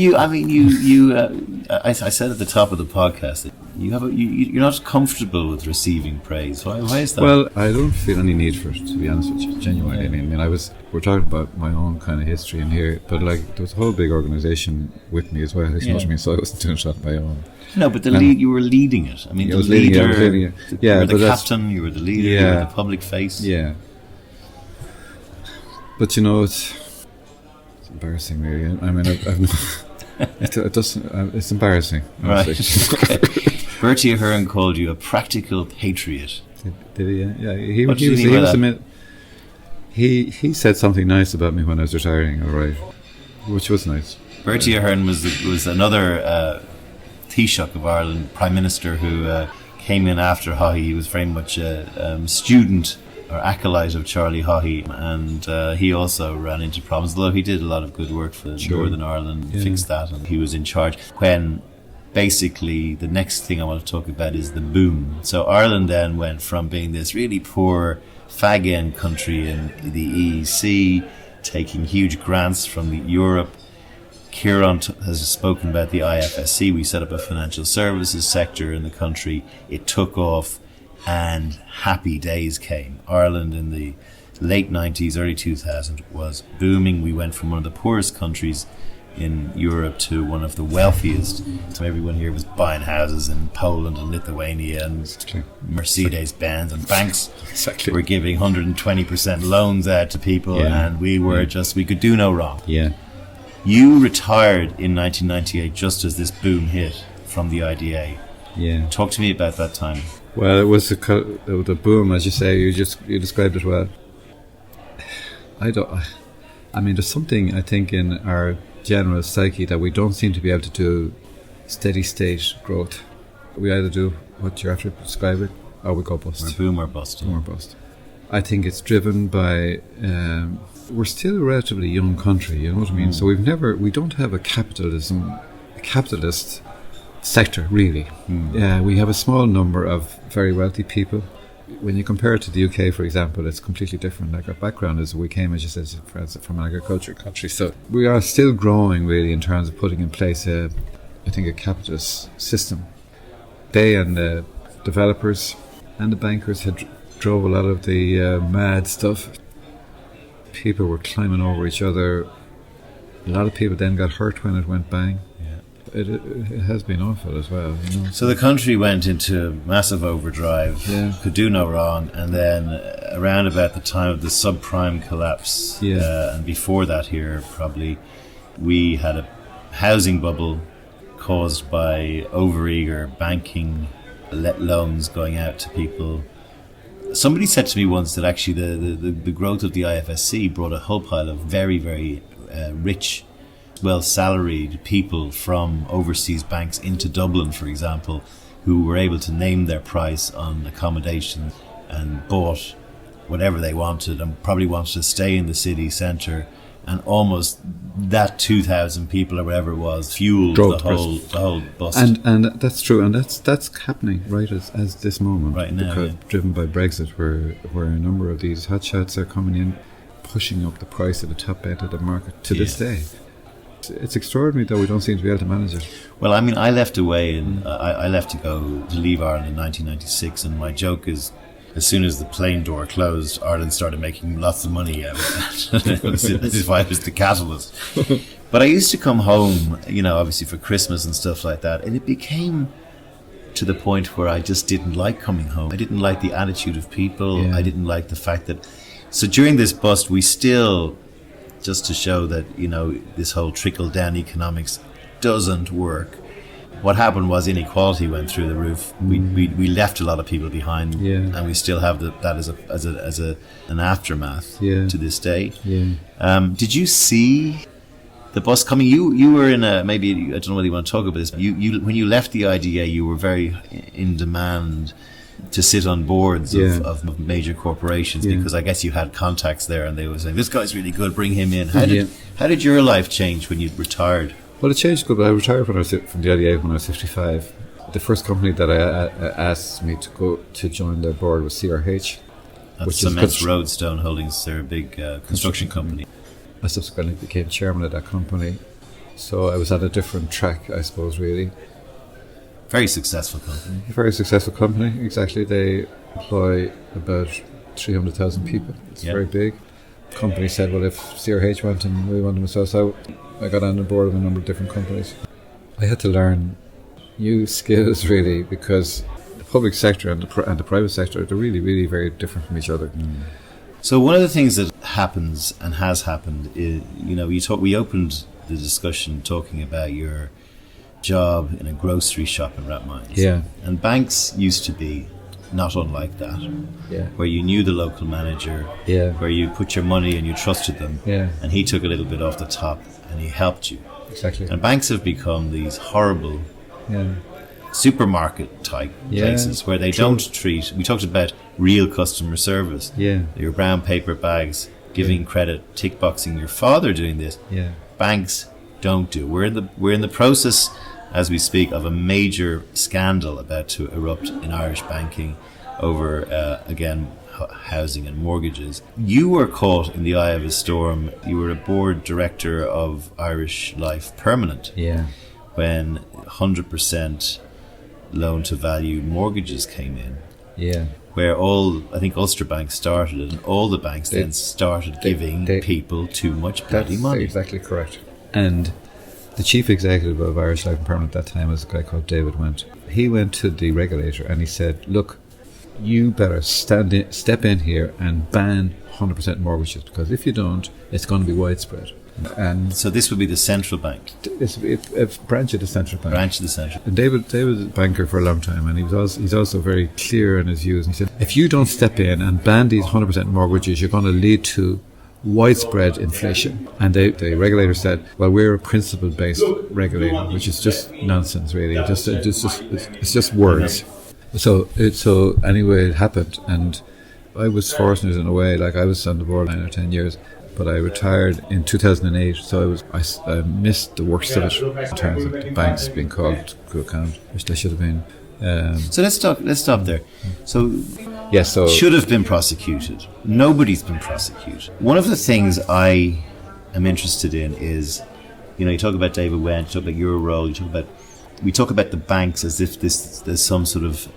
I said at the top of the podcast that you're not comfortable with receiving praise. Why is that? Well, I don't feel any need for it, to be honest with you, genuinely. Yeah. I mean, we're talking about my own kind of history in here, but like there was a whole big organisation with me as well. You know what I mean? So I wasn't doing it on my own. No, but you were leading it. I mean, the leader. I was leading it. Yeah, you were the captain. You were the leader. You were the public face. Yeah. But it's embarrassing, really. I mean, it's embarrassing. Right. Okay. Bertie Ahern called you a practical patriot. Did he? Yeah. He said something nice about me when I was retiring. All right, which was nice. Bertie Ahern was another Taoiseach of Ireland, Prime Minister, who came in after Haughey. He was very much a student or acolyte of Charlie Haughey, and he also ran into problems, although he did a lot of good work for Northern Ireland, fixed that, and he was in charge. When basically the next thing I want to talk about is the boom. So Ireland then went from being this really poor fag-end country in the EEC, taking huge grants from Europe. Kieran has spoken about the IFSC. We set up a financial services sector in the country. It took off and happy days came. Ireland in the late 90s, early 2000s was booming. We went from one of the poorest countries in Europe to one of the wealthiest. So everyone here was buying houses in Poland and Lithuania and Mercedes-Benz, and banks were giving 120% loans out to people, and we were we could do no wrong. Yeah. You retired in 1998 just as this boom hit from the IDA. Yeah. Talk to me about that time. Well, it was the boom, as you say. You described it well. I mean, there's something I think in our general psyche that we don't seem to be able to do steady state growth. We either do what you're after describing, or we go bust. Boom or bust. Boom or bust. I think it's driven by. We're still a relatively young country, you know what I mean? So we don't have a capitalist sector, really. We have a small number of very wealthy people. When you compare it to the UK, for example, it's completely different. Like, our background is, we came, as you said, from an agricultural country. So we are still growing, really, in terms of putting in place a capitalist system. They and the developers and the bankers had drove a lot of the mad stuff. People were climbing over each other. A lot of people then got hurt when it went bang. Yeah. It has been awful as well, you know. So the country went into massive overdrive, could do no wrong, and then around about the time of the subprime collapse, and before that here probably, we had a housing bubble caused by overeager banking, loans going out to people. Somebody said to me once that actually the growth of the IFSC brought a whole pile of very, very rich, well-salaried people from overseas banks into Dublin, for example, who were able to name their price on accommodation and bought whatever they wanted, and probably wanted to stay in the city centre, and almost that 2,000 people or whatever it was fueled the whole bust. And that's true, and that's happening right as this moment right now, because driven by Brexit, where a number of these hotshots are coming in, pushing up the price at the top end of the market to this day. It's extraordinary that we don't seem to be able to manage it. Well, I mean, I left away, and I left to leave Ireland in 1996, and my joke is, as soon as the plane door closed, Ireland started making lots of money out of that. This is why it was the catalyst. But I used to come home, you know, obviously for Christmas and stuff like that, and it became to the point where I just didn't like coming home. I didn't like the attitude of people. I didn't like the fact that... So during this bust, we still, just to show that, you know, this whole trickle-down economics doesn't work, what happened was inequality went through the roof. We left a lot of people behind, and we still have that as an aftermath to this day. Did you see the bus coming? You were in a, maybe, I don't know whether you want to talk about this, but you when you left the IDA, you were very in demand to sit on boards of major corporations, because I guess you had contacts there, and they were saying, this guy's really good, bring him in. How did your life change when you retired? Well, it changed good, but I retired from the IDA when I was 55. The first company that I asked me to go to join their board was CRH. That's Cement Roadstone Holdings. They're a big construction company. I subsequently became chairman of that company. So I was at a different track, I suppose, really. Very successful company. Very successful company, exactly. They employ about 300,000 people. It's very big. The company said, well, if CRH want them, we want them as well. So I got on the board of a number of different companies. I had to learn new skills, really, because the public sector and the private sector, they're really, really very different from each other. So one of the things that happens and has happened is, you know, we opened the discussion talking about your job in a grocery shop in Rathmines. And banks used to be not unlike that, where you knew the local manager, where you put your money and you trusted them, and he took a little bit off the top and he helped you. Exactly. And banks have become these horrible supermarket type places where they don't treat. We talked about real customer service. Yeah. Your brown paper bags, giving credit, tick boxing. Your father doing this. Yeah. Banks don't do. We're in the process, as we speak, of a major scandal about to erupt in Irish banking over again housing and mortgages. You were caught in the eye of a storm. You were a board director of Irish Life Permanent. Yeah. When 100% loan to value mortgages came in. Yeah. Where I think Ulster Bank started it, and all the banks then started giving people too much bloody money. That's exactly correct. And the chief executive of Irish Life Permanent at that time was a guy called David Went. He went to the regulator and he said, look, you better step in here and ban 100% mortgages, because if you don't, it's going to be widespread. And so this would be the central bank. It's a branch of the central bank. Branch of the central. And David was a banker for a long time, and he's also very clear in his views. And he said, if you don't step in and ban these 100% mortgages, you're going to lead to widespread inflation. And the regulator said, well, we're a principle-based regulator, which is just nonsense, really. It's just words. So anyway, it happened, and I was fortunate in a way. Like, I was on the board 9 or 10 years, but I retired in 2008. So I missed the worst of it in terms of the banks being called to account, which they should have been. So let's stop there. So should have been prosecuted. Nobody's been prosecuted. One of the things I am interested in is, you talk about David Went, you talk about your role, we talk about the banks as if there's some sort of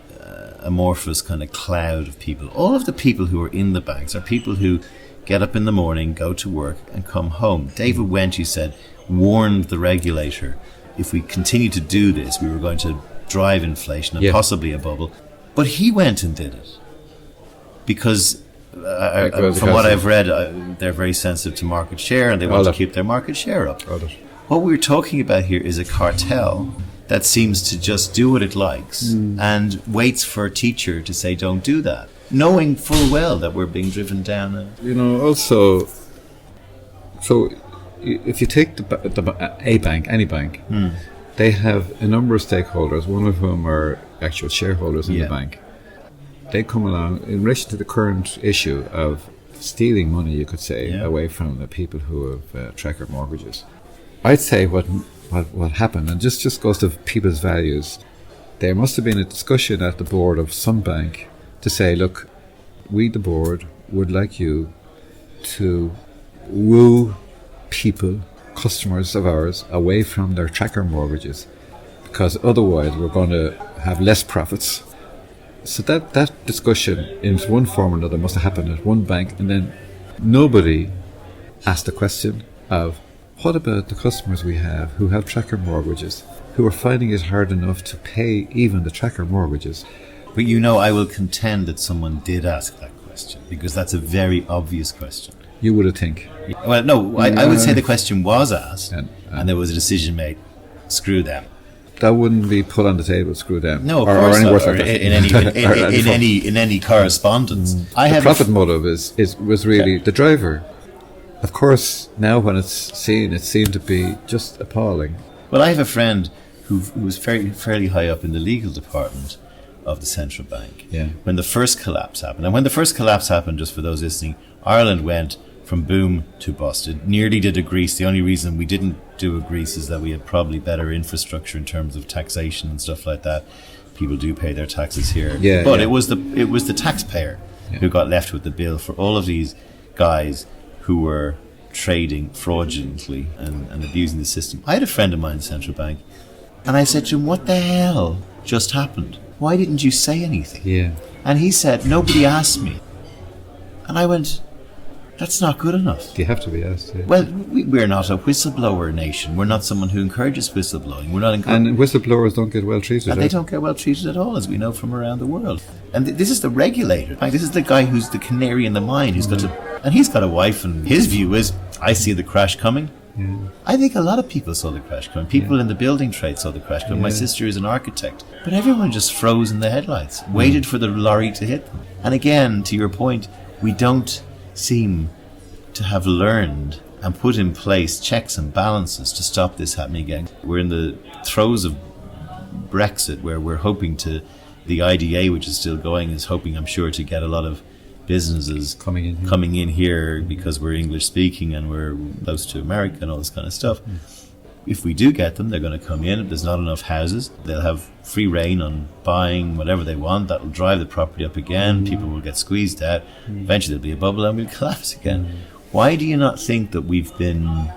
amorphous kind of cloud of people. All of the people who are in the banks are people who get up in the morning, go to work, and come home. David Went, you said, warned the regulator, if we continue to do this, we were going to drive inflation and possibly a bubble. But he went and did it. Because from what I've read, they're very sensitive to market share, and they want to keep their market share up. What we're talking about here is a cartel that seems to just do what it likes and waits for a teacher to say, don't do that, knowing full well that we're being driven down. Also, so if you take a bank, any bank, they have a number of stakeholders, one of whom are actual shareholders in the bank. They come along in relation to the current issue of stealing money, you could say, away from the people who have tracker mortgages. I'd say what happened, and just goes to people's values, there must have been a discussion at the board of some bank to say, look, we, the board, would like you to woo people, customers of ours, away from their tracker mortgages, because otherwise we're going to have less profits. So that discussion in one form or another must have happened at one bank, and then nobody asked the question of, what about the customers we have who have tracker mortgages, who are finding it hard enough to pay even the tracker mortgages? But I will contend that someone did ask that question, because that's a very obvious question. You would think. Well, no, I would say the question was asked, and there was a decision made. Screw them. That wouldn't be put on the table. Screw them. No, of course not. Or in any correspondence. The profit motive was really the driver. Of course, now when it's seen, it seemed to be just appalling. Well, I have a friend who was fairly high up in the legal department of the central bank. Yeah. When the first collapse happened, and when the first collapse happened, just for those listening, Ireland went from boom to bust. It nearly did a Greece. The only reason we didn't do a Greece is that we had probably better infrastructure in terms of taxation and stuff like that. People do pay their taxes here, but it was the taxpayer who got left with the bill for all of these guys who were trading fraudulently and abusing the system. I had a friend of mine in the central bank, and I said to him, what the hell just happened? Why didn't you say anything? Yeah. And he said, nobody asked me. And I went, that's not good enough. You have to be asked. Yeah. Well, we're not a whistleblower nation. We're not someone who encourages whistleblowing. We're not and whistleblowers don't get well treated. And they don't get well treated at all, as we know from around the world. And this is the regulator. Like, this is the guy who's the canary in the mine, who's got to... And he's got a wife, and his view is, I see the crash coming. Yeah. I think a lot of people saw the crash coming. People in the building trade saw the crash coming. My sister is an architect. But everyone just froze in the headlights, waited for the lorry to hit them. And again, to your point, we don't seem to have learned and put in place checks and balances to stop this happening again. We're in the throes of Brexit, where we're hoping to, the IDA, which is still going, is hoping, I'm sure, to get a lot of businesses coming in here because we're English speaking and we're close to America and all this kind of stuff. If we do get them, they're going to come in. If there's not enough houses, they'll have free reign on buying whatever they want. That will drive the property up again. People will get squeezed out. Eventually there'll be a bubble and we'll collapse again. Why do you not think that we've been,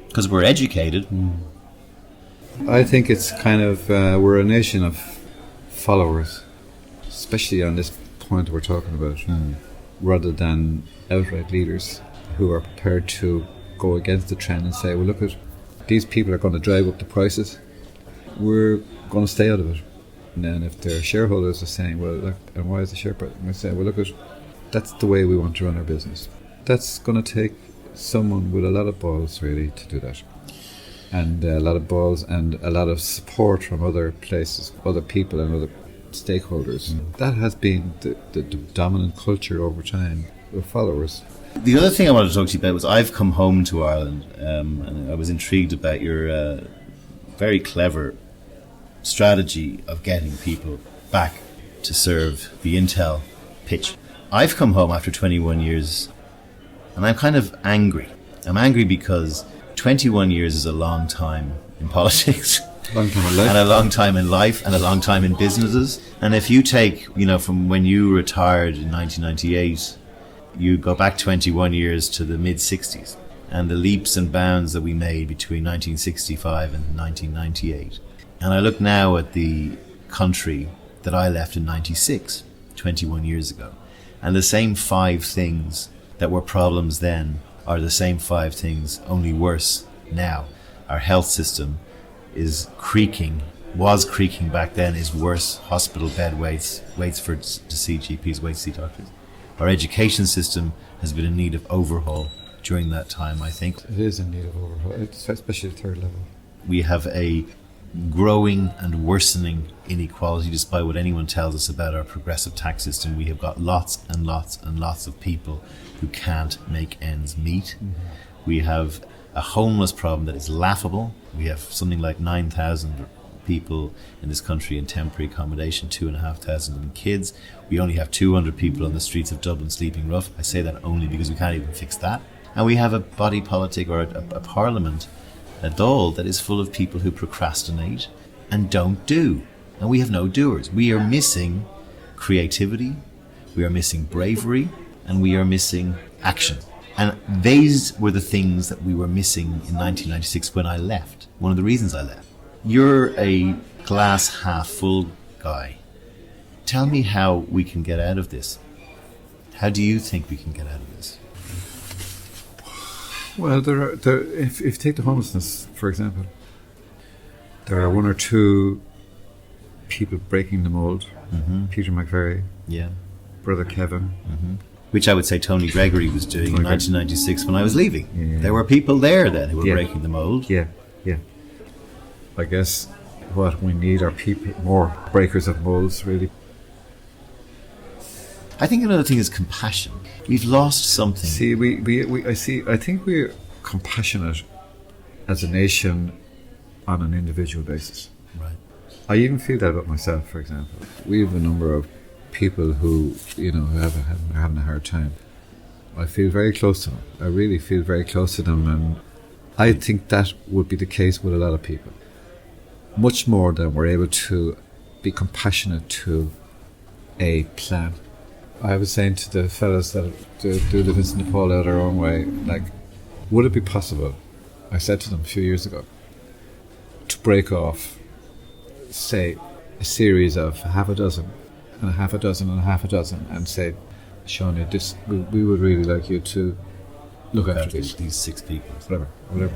because we're educated? I think it's kind of, we're a nation of followers, especially on this point we're talking about, rather than outright leaders who are prepared to go against the trend and say, well, look at, these people are going to drive up the prices. We're going to stay out of it. And then if their shareholders are saying, well, look, and why is the share price? We say, well, look at, that's the way we want to run our business. That's going to take someone with a lot of balls, really, to do that. And a lot of balls and a lot of support from other places, other people and other stakeholders. That has been the dominant culture over time of followers. The other thing I wanted to talk to you about was I've come home to Ireland, and I was intrigued about your very clever strategy of getting people back to serve the Intel pitch. I've come home after 21 years and I'm kind of angry. I'm angry because 21 years is a long time in politics. Long time in life. And a long time in life and a long time in businesses. And if you take, from when you retired in 1998, you go back 21 years to the mid-60s and the leaps and bounds that we made between 1965 and 1998. And I look now at the country that I left in 96, 21 years ago. And the same 5 things that were problems then are the same 5 things, only worse now. Our health system is creaking, was creaking back then, is worse. Hospital bed waits to see GPs, waits to see doctors. Our education system has been in need of overhaul during that time, I think. It is in need of overhaul, especially at third level. We have a growing and worsening inequality, despite what anyone tells us about our progressive tax system. We have got lots and lots and lots of people who can't make ends meet. We have a homeless problem that is laughable. We have something like 9,000 people in this country in temporary accommodation, 2,500 in kids. We only have 200 people on the streets of Dublin sleeping rough. I say that only because we can't even fix that. And we have a body politic, or a parliament, a Dáil, that is full of people who procrastinate and don't do. And we have no doers. We are missing creativity, we are missing bravery, and we are missing action. And these were the things that we were missing in 1996 when I left. One of the reasons I left. You're a glass half full guy. Tell me how we can get out of this. How do you think we can get out of this? Well, if you take the homelessness, for example, there are 1 or 2 people breaking the mould. Peter McVerry, Brother Kevin. Which I would say Tony Gregory was doing in 1996 when I was leaving. There were people there then who were breaking the mould. I guess what we need are people, more breakers of molds, really. I think another thing is compassion. We've lost something. See, I think we're compassionate as a nation on an individual basis. Right. I even feel that about myself, for example. We have a number of people who, who are having a hard time. I feel very close to them. I really feel very close to them, and I think that would be the case with a lot of people. Much more than we're able to be compassionate to a plan. I was saying to the fellas that do the Vincent de Paul out our own way, like, would it be possible, I said to them a few years ago, to break off, say, a series of half a dozen, and a half a dozen, and a half a dozen, and say, Sean, we would really like you to look after these 6 people. Whatever.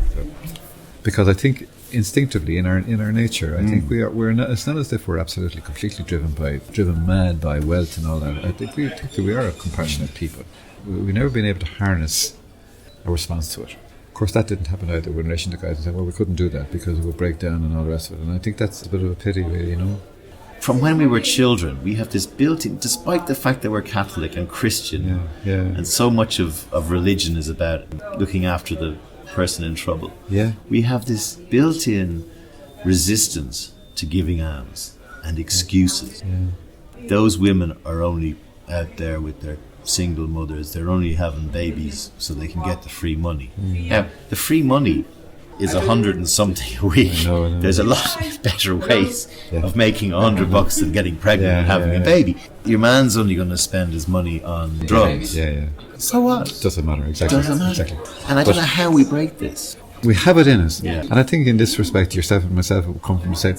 Because I think instinctively in our nature, I think we're not. It's not as if we're absolutely completely driven mad by wealth and all that. I think that we are a compassionate people. We've never been able to harness a response to it. Of course, that didn't happen either. In relation to guys who said, "Well, we couldn't do that because it would break down and all the rest of it." And I think that's a bit of a pity, really. From when we were children, we have this built-in, despite the fact that we're Catholic and Christian, and so much of religion is about looking after the person in trouble. Yeah. We have this built-in resistance to giving alms and excuses. Yeah. Those women are only out there with their single mothers. They're only having babies so they can get the free money. Now, the free money is 100 and something a week. I know. There's a lot better ways of making $100 than getting pregnant and having a baby. Your man's only going to spend his money on drugs. Yeah. So what? Doesn't matter, exactly. Doesn't matter. Exactly. And I don't know how we break this. We have it in us. Yeah. And I think in this respect, yourself and myself will come from the same.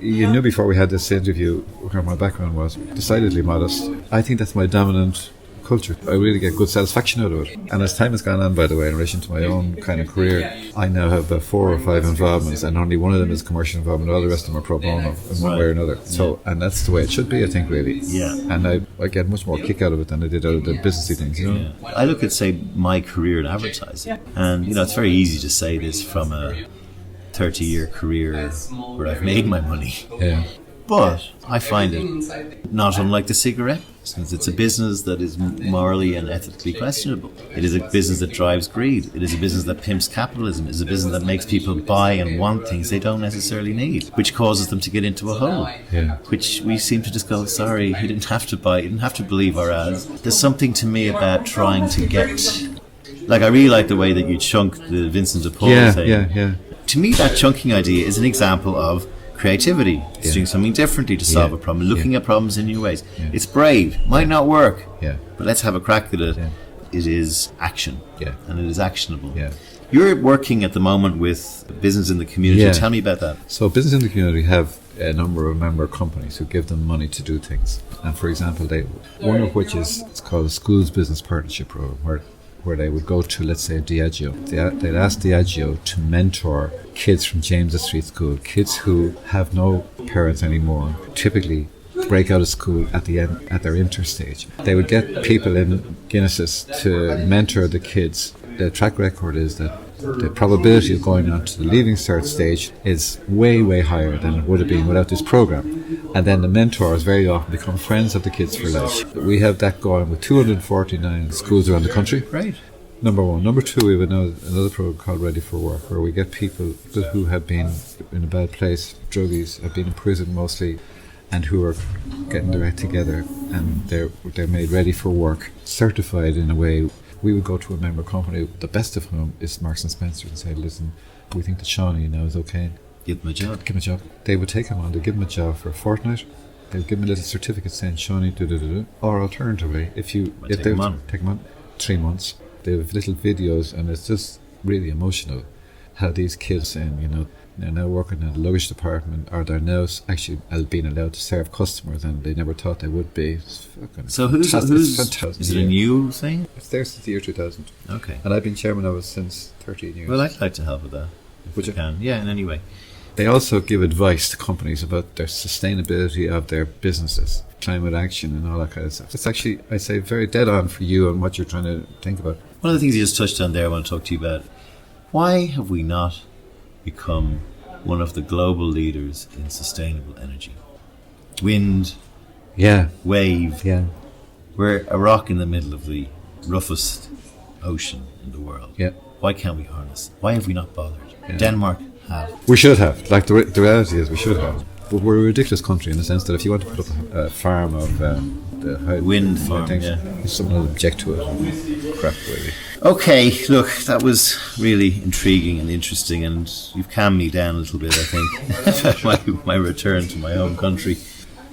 You knew before we had this interview where my background was decidedly modest. I think that's my dominant culture. I really get good satisfaction out of it. And as time has gone on, by the way, in relation to my own kind of career, I now have about 4 or 5 involvements, and only one of them is commercial involvement. All the rest of them are pro bono in one way or another. So, and that's the way it should be, I think, really. Yeah. And I get much more kick out of it than I did out of the businessy things, you know. Yeah. I look at, say, my career in advertising, and it's very easy to say this from a 30-year career where I've made my money. Yeah. But I find it not unlike the cigarette business. It's a business that is morally and ethically questionable. It is a business that drives greed. It is a business that pimps capitalism. It is a business that makes people buy and want things they don't necessarily need, which causes them to get into a hole. Yeah. Which we seem to just go, sorry, you didn't have to buy, you didn't have to believe our ads. There's something to me about trying to get... Like, I really like the way that you chunk the Vincent de Paul thing. Yeah. To me, that chunking idea is an example of creativity. It's doing something differently to solve a problem, looking at problems in new ways. Yeah. It's brave, might not work, but let's have a crack at it. Yeah. It is action, and it is actionable. Yeah. You're working at the moment with business in the community. Yeah. Tell me about that. So business in the community have a number of member companies who give them money to do things. And for example, one of which is it's called a Schools Business Partnership Program, where they would go to, let's say, Diageo. They'd ask Diageo to mentor kids from James Street School, kids who have no parents anymore, typically break out of school at their interstage. They would get people in Guinnesses to mentor the kids. The track record is that the probability of going on to the Leaving Cert stage is way, way higher than it would have been without this program. And then the mentors very often become friends of the kids for life. We have that going with 249 schools around the country. Right. Number one. Number two, we have another program called Ready for Work, where we get people who have been in a bad place, druggies, have been in prison mostly, and who are getting their act together, and they're made ready for work, certified in a way. We would go to a member company, the best of whom is Marks and Spencer, and say, listen, we think that Shawnee now is okay. Give them a job. Give him a job. They would take him on, they'd give him a job for a fortnight, they would give him a little certificate saying Shawnee, or alternatively, take him on 3 months. They have little videos, and it's just really emotional how these kids saying, they're now working in the luggage department, or they're now actually being allowed to serve customers, and they never thought they would be. So who's fantastic. Is it a new thing? It's there since the year 2000. Okay. And I've been chairman of it since 13 years. Well, I'd like to help with that. Would you? Can. Yeah, in any way. They also give advice to companies about their sustainability of their businesses, climate action and all that kind of stuff. It's actually, I say, very dead on for you and what you're trying to think about. One of the things you just touched on there I want to talk to you about. Why have we not become one of the global leaders in sustainable energy? Wind, wave. Yeah. We're a rock in the middle of the roughest ocean in the world. Yeah. Why can't we harness? Why have we not bothered? Yeah. Denmark have. We should have. Like the reality is we should have. But we're a ridiculous country in the sense that if you want to put up a farm of the wind farm, someone will object to it. Crap, really. Okay, look, that was really intriguing and interesting, and you've calmed me down a little bit, I think, about my return to my home country.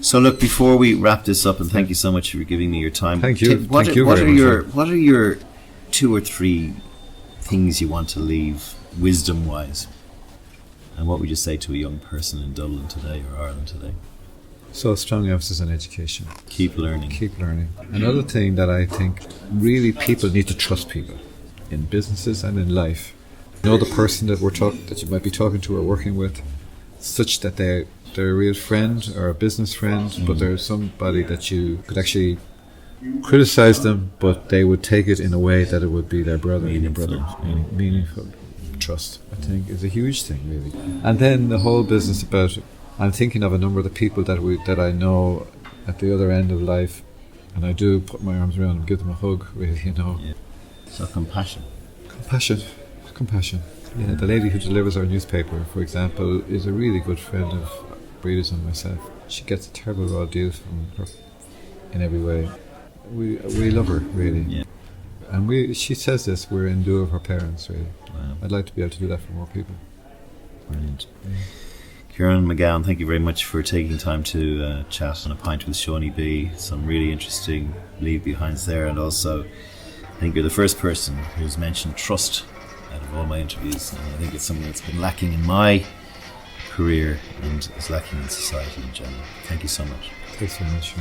So, look, before we wrap this up, and thank you so much for giving me your time. Thank you. What are your 2 or 3 things you want to leave, wisdom-wise? And what would you say to a young person in Dublin today or Ireland today? So strong emphasis on education. Keep learning. Keep learning. Another thing that I think really people need to trust people in businesses and in life. Know the person that that you might be talking to or working with, such that they're a real friend or a business friend, but they're somebody that you could actually criticize them, but they would take it in a way that it would be their brother. Meaningful. Trust, I think, is a huge thing, really. And then the whole business about, I'm thinking of a number of the people that I know at the other end of life, and I do put my arms around them, give them a hug, really, Yeah. So compassion. Compassion. Yeah, the lady who delivers our newspaper, for example, is a really good friend breeders and myself. She gets a terrible raw deal from her in every way. We love her, really. Yeah. And she says this, we're in lieu of her parents, really. Wow. I'd like to be able to do that for more people. Brilliant. Kieran McGowan, thank you very much for taking time to chat on a pint with Seaniebee. Some really interesting leave behinds there, and also I think you're the first person who's mentioned trust out of all my interviews, and I think it's something that's been lacking in my career and is lacking in society in general. Thank you so much. Thanks so much.